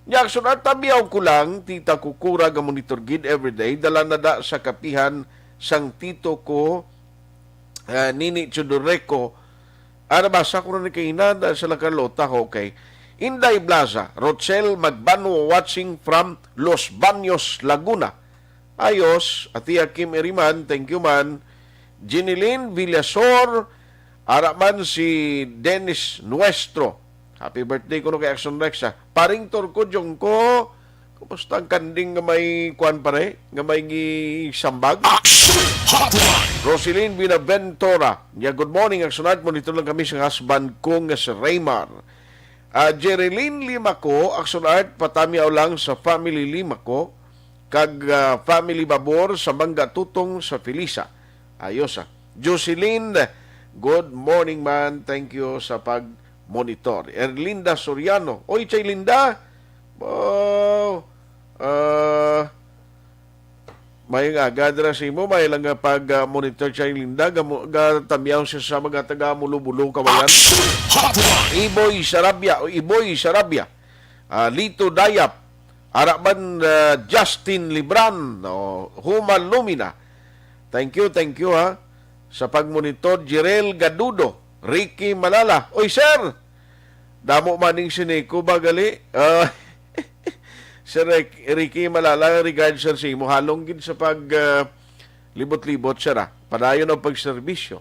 Jackson at tabiyaw ko lang, tita kukura ga monitor gid everyday. Dala na da sa kapihan sang tito ko, Nini Chudoreko. Basa ko na ni kainada sa Lacarlota, okay. Inday Blaza, Rochelle Magbano watching from Los Baños, Laguna. Ayos, Atia Kim Eriman, thank you man. Ginilyn Villasor, araman si Dennis Nuestro. Happy birthday ko no kay Action Rexa. Paring Torko Jong ko, kumusta ang kanding nga may kuan pare, nga may sambag? Action Hotline! Roselyn Binaventura. Good morning, Action Art. Monitor lang kami sa husband ko nga si Raymar. Jerilyn Limako, Action Art, patamiaw lang sa family Limako, kag family Babor sa Bangga Tutong sa Felisa. Ayos Jocelyn, good morning man. Thank you sa pag-monitor. Erlinda Soriano. Oy, Chay Linda. May nga gadra si mo, may lang pag-monitor Chay Linda. Gatamiyaw siya sa mga taga-mulubulo kawayan. Iboy Sarabia. Lito Dayap. Araban Justin Libran. Human Lumina. Thank you ha. Sa pagmonitor, Jirel Gadudo, Ricky Malala. Oy sir, damo maning sineko bagali. Sir Ricky Malala, regards sir si mo halong gid sa pag libot-libot sir padayon ang pagserbisyo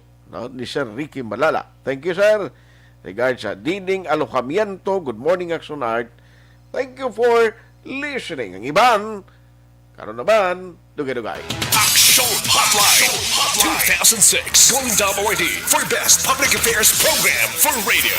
ni Sir Ricky Malala. Thank you sir. Regards sa Diding Alojamiento. Good morning Action Art. Thank you for listening. Ang iban, karon naman, dugay-dugay. Action Hotline 2006 Golden Double ID for Best Public Affairs Program for Radio.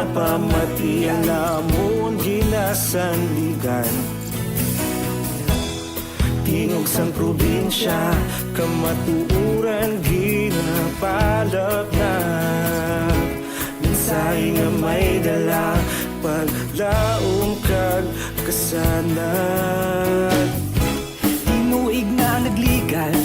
Pamati ang lamon ginasandigan Tingog sang probinsya Kamatuuran ginapalap na Minsay nga may dala Paglaong kag kasanat Tinuig na nagligan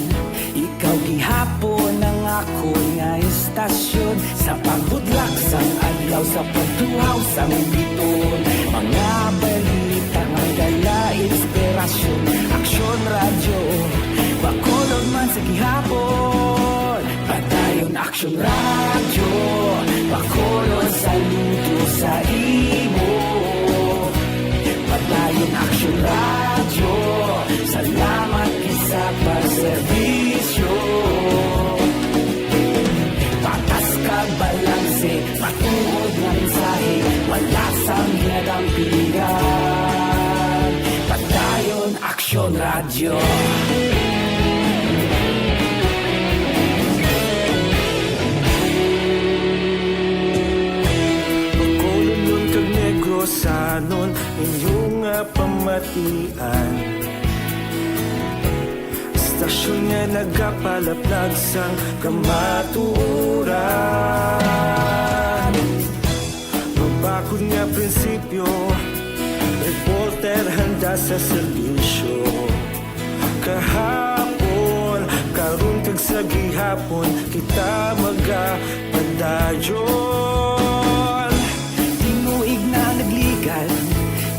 Ikaw gihapon ang ako nga istasyon Sa pagbudlak sang adlaw sa pagtuhaw sang biton Mga balita nga dala inspirasyon Aksyon radyo Bakolog man sa gihapon Aksyon Radio, pakolon saludo sa imo. Padayon Aksyon Radio, salamat isa pa serbisyo. Patas ka balanse, patuod na mensahe, wala sang hinadampingan. Padayon Aksyon Radio. Sanon inyong pamatian, istasyon nga nagapalaplag sang kamaturan. Mabakod nga prinsipyo, reporter handa sa serbisyo. Kahapon, karun kag sa gihapon, kita magapadayon.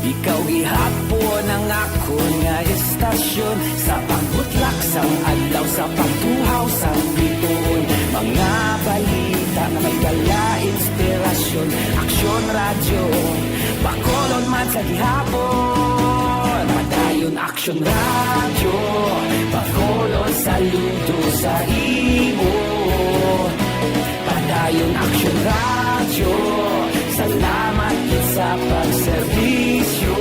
Ikaw gihapon ang ako nga istasyon, sa pagbutlak sang adlaw, sa pagtuhaw sang bituon. Mga balita na may dala inspirasyon. Aksyon Radio, bakolon man sa gihapon. Padayon Aksyon Radio, bakolon saludo sa imo. Padayon Aksyon Radio, salamat sa pagserbisyo.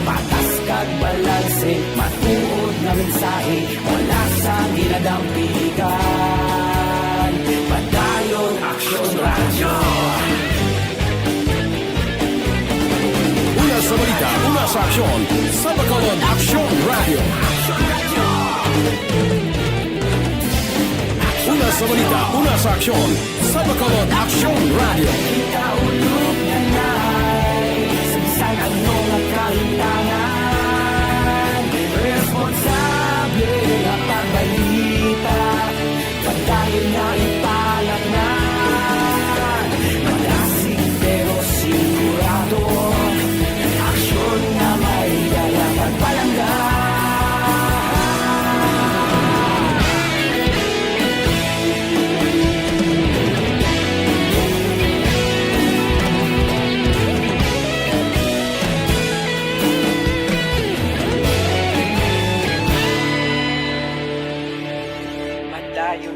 Patas kag balanse, matuod na mensahe, wala sang ginadampigan. Padayon Aksyon Radio. Una sa balita, una sa aksyon, sa bakolon Aksyon Radio. Una sa balita, una sa aksyon, sa bakolon Aksyon Radio. Kaulog na na'y sagsang ano nga kahintangan. Responsable na pagbalita, pagdayon na ipalat na. Malasig pero sigurado, aksyon na may dalang pagpalanggan.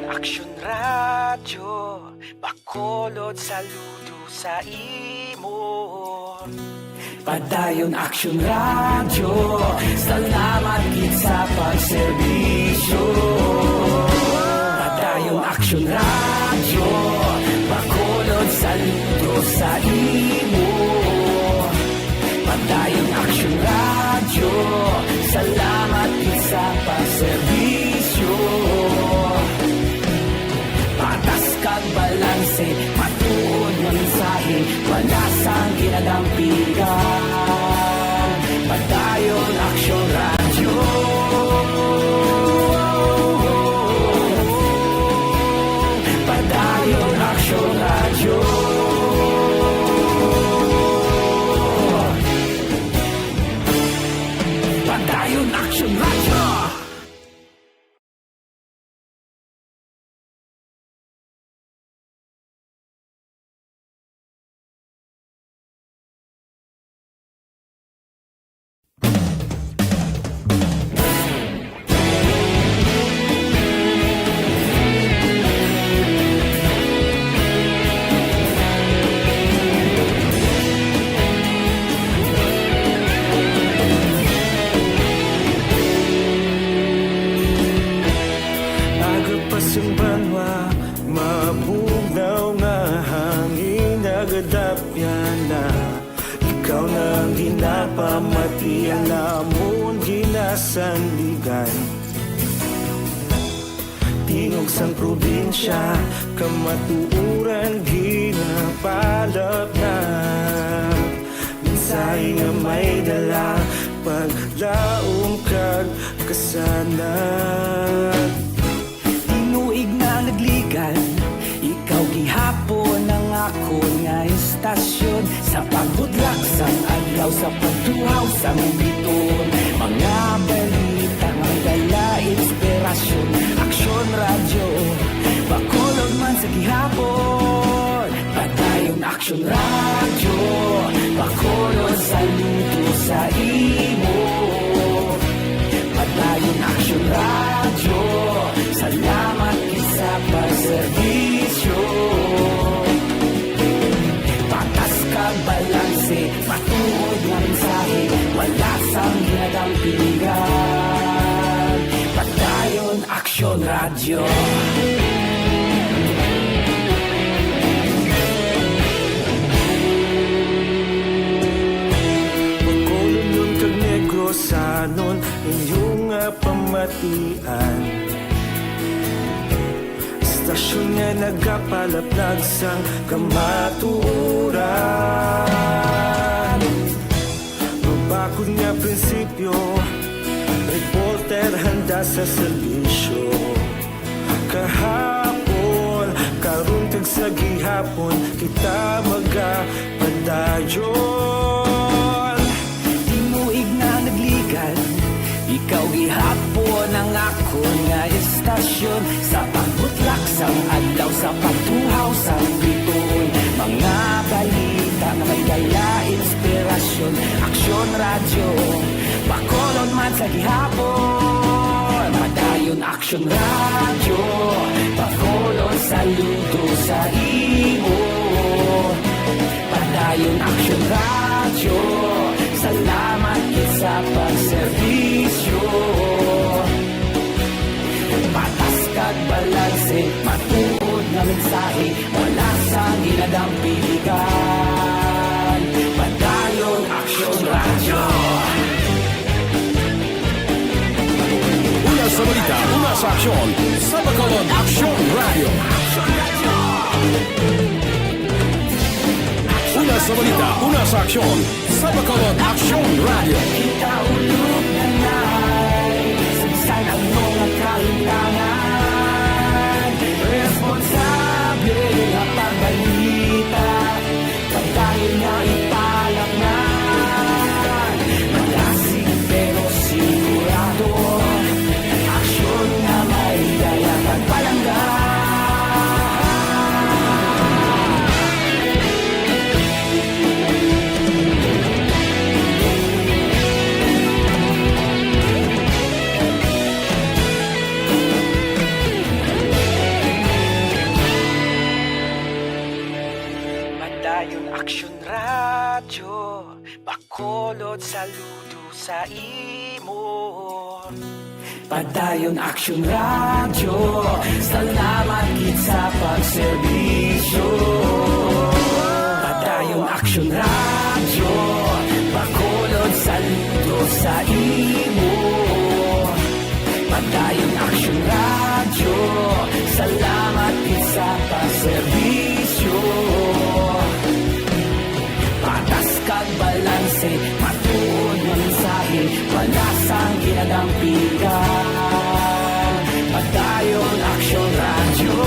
Aksyon Radio, bakolod saludo sa imo. Padayon Aksyon Radio, salamat gid sa pagserbisyo. Padayon Aksyon Radio, bakolod saludo sa imo. Padayon Aksyon Radio, salamat gid sa pagserbisyo. Patas kag balanse, matuod nga mensahe, wala sang ginadampigan. Padayon Aksyon Radio. Padayon Aksyon Radio. Padayon Aksyon Radio. Pamatian namon ginasandigan, tingog sang probinsya, kamatuuran ginapalap na. Minsay nga may dala, paglaom kag kasanan. Tinuig na nagligan, ikaw gihapon ang ako nga istasyon, sa pagbudlak sang adlaw, adlaw sa pagtuhaw sa biton. Mga balita nga dala inspirasyon, aksyon radyo, bakulog man sa gihapon. Padayon aksyon radyo, bakulog sa luto sa imo. Padayon aksyon radyo, salamat isa pagserbisyo. Patas kag balanse, matuod nga mensahe, wala sang ginadang piligan. Padayon aksyon radyo. Sanon inyong pamatian, istasyon nga nagapalaplag sang kamaturan. Mabakod nga prinsipyo, reporter handa sa serbisyo. Kahapon, karuntag sa gihapon, kita magapadayon. Tinuig na nagligan, ikaw gihapon ang ako nga estasyon. Sa pagbutlak sang adlaw, sa pagtuhaw sang biton. Mga balita na may dala inspirasyon, aksyon radyo, bakolon man sa gihapon. Padayon aksyon radyo, bakolon saludo sa imo. Padayon aksyon radyo, salamat sa pagserbisyo. Patas kag balanse, matuod na mensahe, wala sang ginadang piligan. Padayon aksyon radyo. Una sa balita, una sa aksyon, sa Bacolod Aksyon Radio. Una sa balita, una sa aksyon, sa Bacolod Aksyon Radio. Kita ulog na na'y sagsan ang mga kalinlangan. Responsable na pagbalita, pagdahin na ipalaknan. Malasig pero sigurado, aksyon na may dayang pagpalanggan. Padayon aksyon radyo, bakolod saludo sa imo. Padayon aksyon radyo, salamat gid sa pagserbisyo. Padayon aksyon radyo, bakolod saludo sa imo. Padayon aksyon radyo, salamat gid sa pagserbisyo. Patas kag balanse, matuod nga mensahe, wala sang ginadang piligan. Padayon aksyon radyo.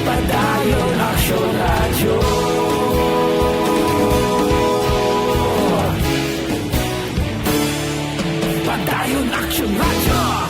Padayon aksyon radyo. Padayon aksyon radyo.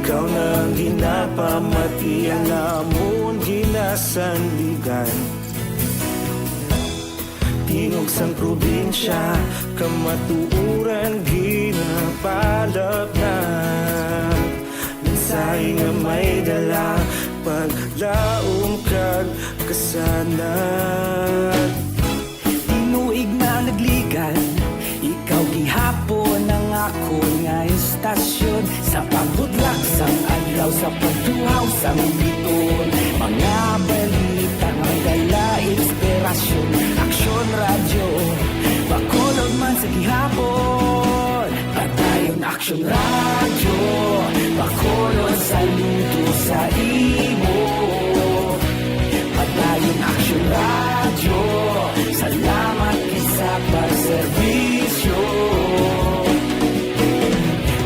Ikaw nang ginapamatian, namon ginasandigan. Tingog sang probinsya, kamatuuran ginapalap na. Mensahe nga may dala, paglaom kag kasanan. Tinuig na nagligan, ikaw gihapon ako nga istasyon sa pagbudlak sang adlaw sa pagtuhaw sang biton. Mga balita may dala inspirasyon, aksyon radyo bakulog man sa gihapon. Padayon aksyon radyo bakulog sa luto sa imo. Padayon aksyon radyo, salamat sa pagserbisyo.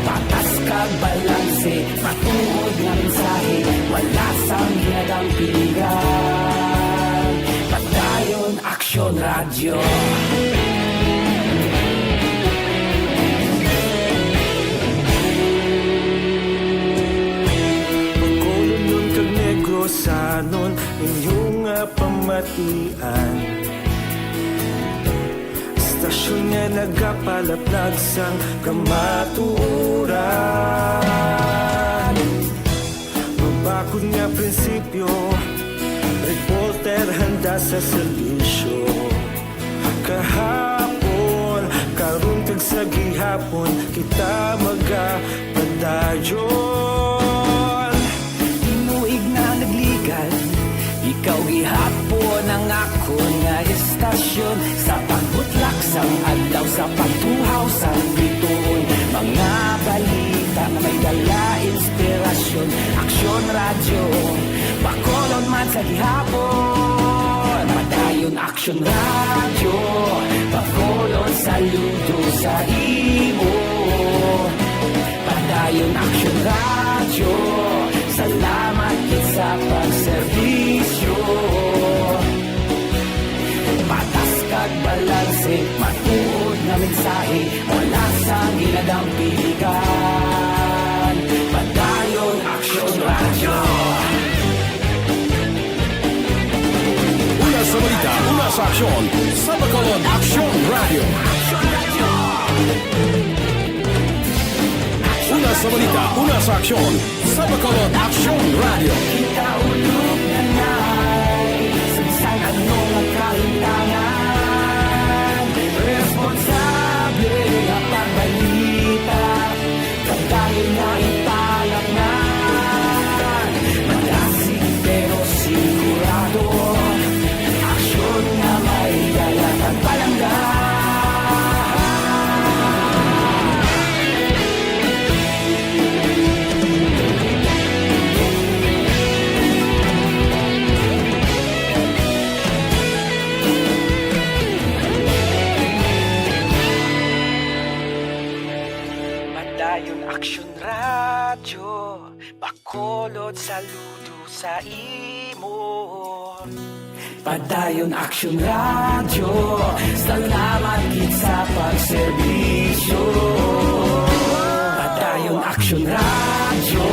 Patas kag balanse, matuod nga mensahe, wala sang ginadang pilihan. Padayon aksyon radyo. Sanon inyong pamatian, istasyon nga nagapalaplag sang kamatuuran. Mabakod nga prinsipyo, reporter handa sa serbisyo. Kahapon, karong kag sa gihapon, kita magapadayon. Ikaw gihapon ang ako nga istasyon sa pagbutlak sang adlaw sa pagtuhaw sang biton. Mga balita na may dala inspirasyon, aksyon radyo bakolon man sa gihapon. Padayon aksyon radyo bakolon saludo sa imo. Padayon aksyon radyo, salamat sa pagserbisyo. Patas kag balanse, matuod na mensahe, wala sang ginadang pilihan. Padayon aksyon radyo. Una sa balita, una sa aksyon, sa Bacolod Aksyon Radio. Una sa balita, una sa aksyon, sa Bacolod Aksyon Radio. Kita ulog na na'y sagsang anong nagkahintangan. Responsable ang pagbalita, pagdahil na italak na. Magasig pero sigurado, aksyon na may dalat at palangga. Aksyon radyo, bakolod saludo sa imo. Padayon aksyon radyo, salamat gid sa pagserbisyo. Padayon aksyon radyo,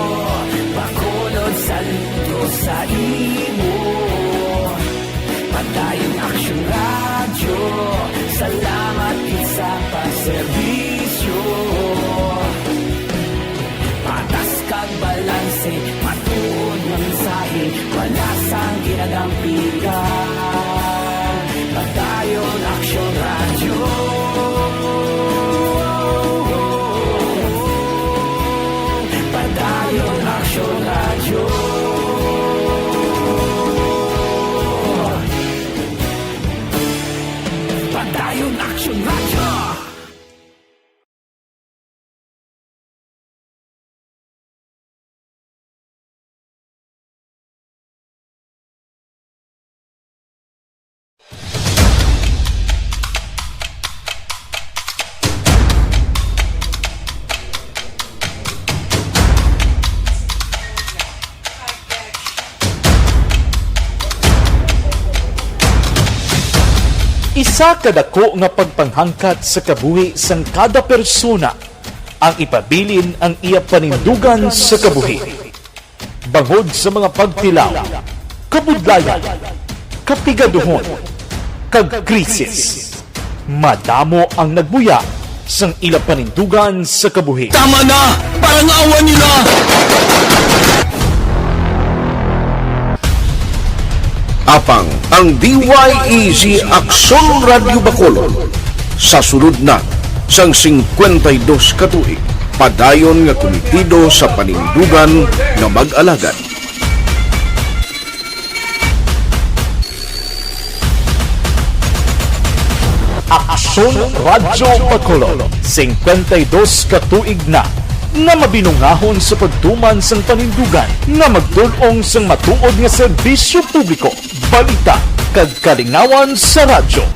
bakolod saludo sa imo. Padayon aksyon radyo, salamat gid sa pagserbisyo. Patas kag balanse, matuod nga mensahe, wala sang ginadang pilihan. Padayon aksyon radyo. Padayon aksyon radyo. Padayon aksyon radyo. Isa kadako nga pagpanghangkat sa kabuhi sang kada persona ang ipabilin ang iya panindugan sa kabuhi. Bangod sa mga pagtilaw, kabudlayan, kapigaduhon, kag krisis. Madamo ang nagbuya sang ila panindugan sa kabuhi. Tama na! Parang awan nila! Apang ang DYEZ Aksyon Radio Bacolod sa sulod na sang 52 ka tuig, padayon nga komitido sa panindugan nga mag-alagad. Aksyon Radyo Bacolod, 52 ka tuig na nga mabinungahon sa pagtuman sang panindugan nga magdulong sang matuod nga serbisyo publiko, balita kag kalingawan sa radyo.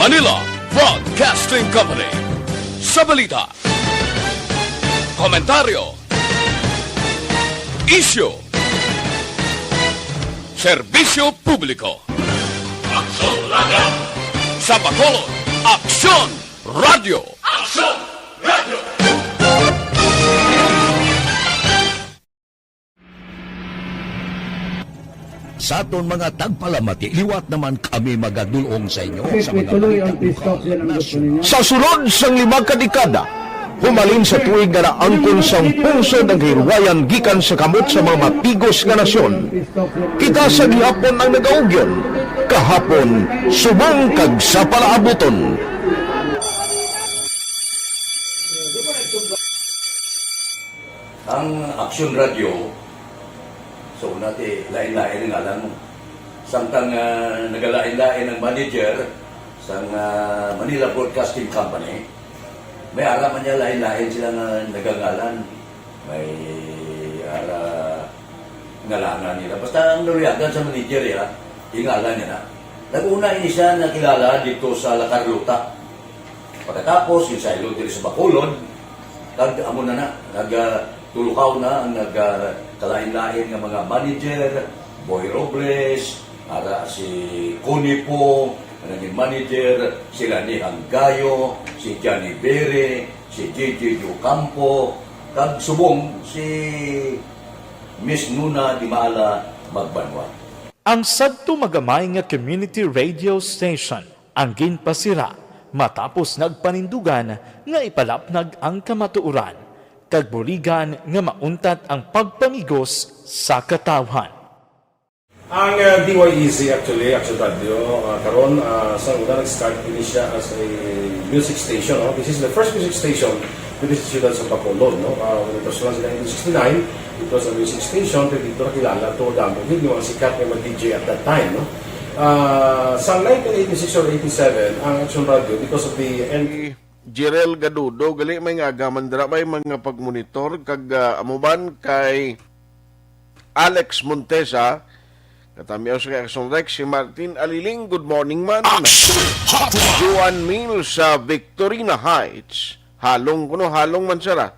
Manila Broadcasting Company. Sa balita, komentaryo, issue, serbisyo publiko. Aksyon Radio. Sa Bacolod, Aksyon Radio. Aksyon Radio. Sa aton mga tagpalamati, liwat naman kami magadulong sa inyo sa mga Sa sulod sang 5 ka dekada, humalin sa tuig nga naangkon sang pungsod ang hirwayan gikan sa kamot sa mga mapigos nga nasyon. Kita sa gihapon ang nagaugyon, kahapon subong kag sa palaabuton. Ang Aksyon Radio, so nati lain-lain ang alam mo. Samtang nagalain-lain ang manager sa Manila Broadcasting Company, may araman niya lain-lain sila na nagangalan. May ngalanan nila. Basta ang naruyagan sa manager ya, ingalan niya na. Nag-una ini siya nakilala dito sa La Carlota. Pagkatapos, yung sa ilo dito sa Bacolod, amo na nagtulukaw na ang nagkalain-lain ng mga manager, Boy Robles, si Connie po, naging manager, sila ni Hanggayo, si Johnny Bere, si J.J. Ocampo, kag subong si Miss Nuna Di Maala Magbanwa. Ang sadto magamay nga community radio station ang ginpasira matapos nagpanindugan nga ipalapnag ang kamatuoran kag buligan nga mauntat ang pagpamigos sa katawhan. Ang DYEZ actually, Aksyon Radio, karon sa una nag-start din siya as a music station. No? This is the first music station with the students of Bacolod. No? When it was launched in 1969, it was a music station. Pero dito nakilala to damo din yung mga sikat na mag-DJ at that time. No? Sa 1986 or 87, ang Aksyon Radio, because of the Jirel Gadudo, gali may nga gamandra, may mga pagmonitor, kag amuban kay Alex Montesa, katamiyaw sa Aksyon Rex, si Martin Aliling, good morning man. Juan Mills sa Victorina Heights, halong man sara.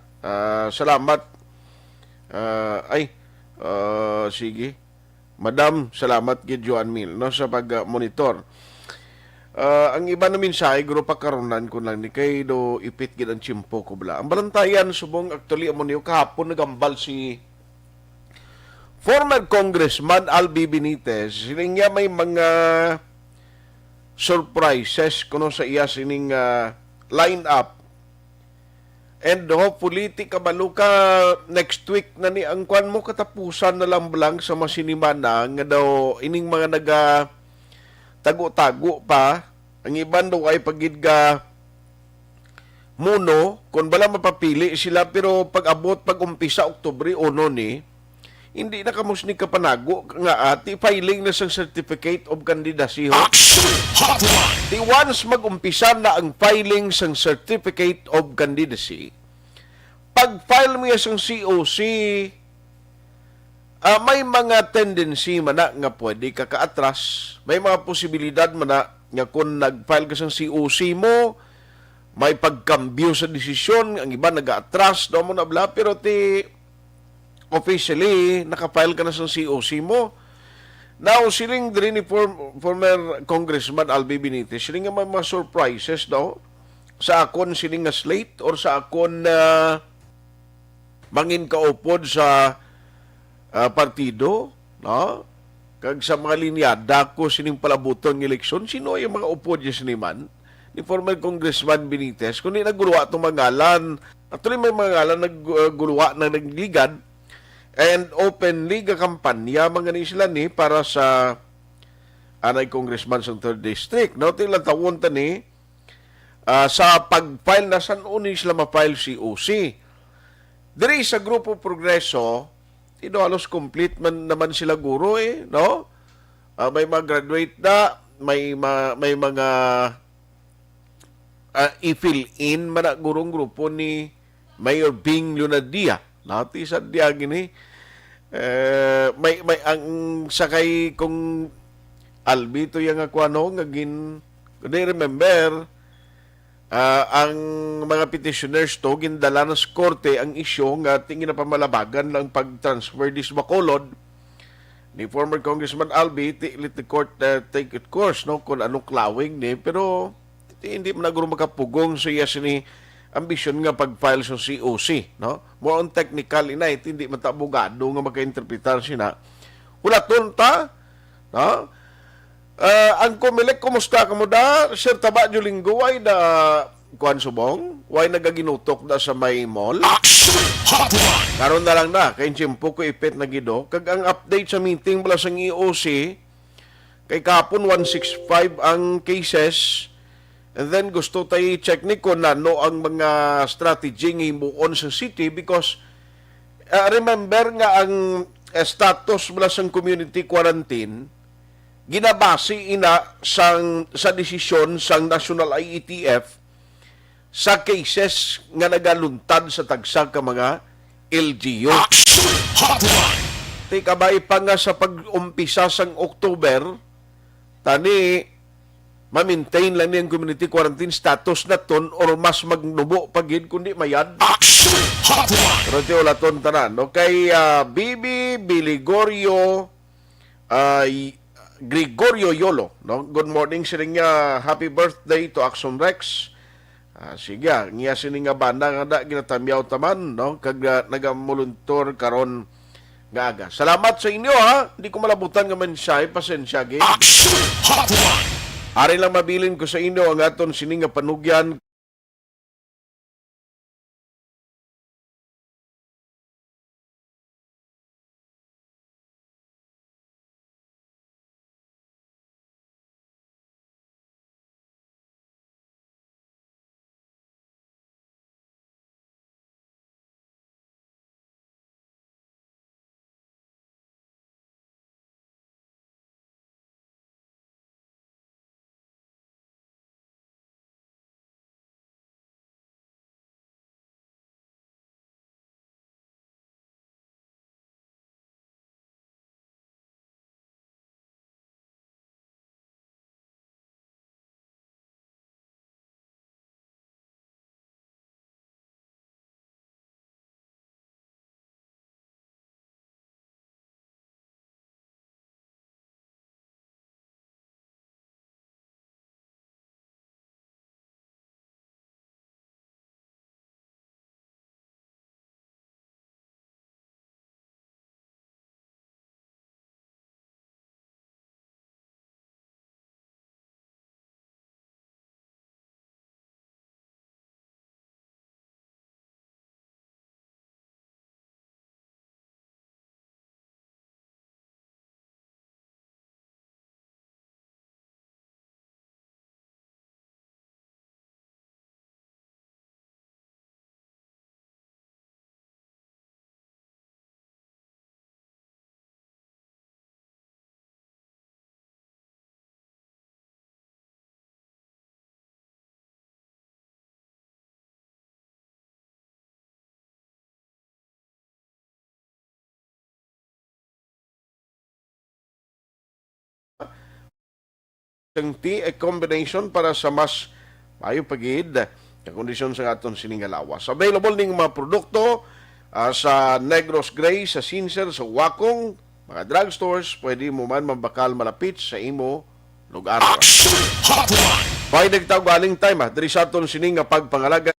Salamat. Sige. Madam, salamat kay Juan Mills no, sa pag-monitor. Ang iba na mensahe, grupa karunan ko lang ni kay do ipit gid ang chimpo ko bala. Ang balantayan subong actually amo niyo kahapon nagambal si former Congressman Albi Benitez. Sining niya may mga surprises kuno sa iya sining line up. And hopefully ti kabalo ka next week na ni ang kwan mo katapusan na lang sa masinimana nga daw ining mga naga tago-tago pa. Ang iban daw ay pagid ka muno kung bala mapapili sila pero pag-abot pag-umpisa Oktubre 1 ni hindi na kamos ni kapanago nga ati filing na sang certificate of candidacy ho. Di once mag-umpisa na ang filing sang certificate of candidacy, pag-file mo sang COC, may mga tendency man na nga pwede ka kaatras. May mga posibilidad man na nga kung nag-file ka sang COC mo, may pagkambyo sa desisyon, ang iba nag-atras, daw mo na bla, pero officially, nakafile ka na sa COC mo. Now, siling din ni former Congressman Albi Benitez, siling nga may mga surprises daw sa akon siling nga slate or sa akon mangin kaupod sa partido, no? Kag sa mga linyada ko sining palabuton ng eleksyon, sino yung mga upod niya siniman? Ni former Congressman Benitez, kundi naguluwa itong mga ngalan, actually may mga ngalan nagguluwa na nagligad, and openly ga kampanya mga ni sila ni para sa anay congressman sa 3rd District. No, tilang tawon tani sa pag-file na san uni sila ma-file si OC. Diri sa Grupo Progreso, halos complete man naman sila guro no? May mga graduate na, may mga i-fill in man na gurong grupo ni Mayor Bing Lunadia. Nati sa diya gini. May ang sakay kung Albito yung ako ngagin, kung remember, ang mga petitioners to gindala na sa korte ang isyo nga tingin na pamalabagan lang pag-transfer dis Bacolod ni former Congressman Albi. Let the court take it course no kung anong klawing ni, pero hindi man naguro makapugong sa iya sini ambisyon nga pag-file sa COC no. More on technical inay, hindi man ta abogado nga maka-interpretar sina wala tunta no. Ang Comelec, kumusta ka mo da? Sir Taba Julinggo, ay na kuan subong? Way nagaginutok da sa may mall? Karon na lang na, kay Jimpo ko ipit na gido. Kag ang update sa meeting mula sa EOC, kay kapon 165 ang cases, and then gusto tayo check ni ko na no ang mga strategy ng imuon sa city because remember nga ang status mula sa community quarantine, ginabasi ina sa desisyon sang National IETF sa cases nga nagaluntad sa tagsa ka mga LGU. Ti kabay pa nga sa pag-umpisa sang October, tani ma-maintain lang niyang community quarantine status na ton or mas magnubo pagid kundi mayad. Pero ti wala ton tanan. No? Kay Bibi Biligorio Gregorio Yolo, no? Good morning sining happy birthday to Aksyon Rex. Sige, niya sining banda nga da ginatamyaw taman, no? Kag nagamuluntor karon nga aga. Salamat sa inyo ha. Hindi ko malabutan nga mensahe, pasensya gi. Ari lang mabilin ko sa inyo ang aton sining panugyan. Ti a combination para sa mas mayo pagid na kondisyon sa aton sining lawas. Available ning mga produkto sa Negros Gray, sa Sinser, sa Wakong, mga drugstores, pwede mo man mabakal malapit sa imo lugar. Pwede nagtaw galing time diri sa aton sining pagpangalaga.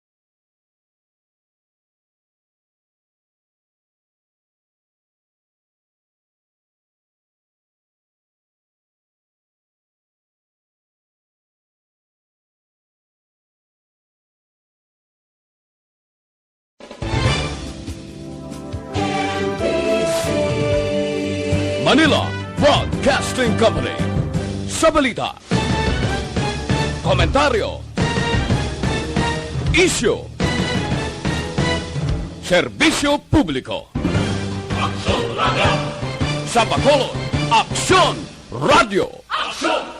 Manila Broadcasting Company, sa balita, komentaryo, isyu, serbisyo publiko. Aksyon Radio! Sa Bacolod, Aksyon Radio! Aksyon!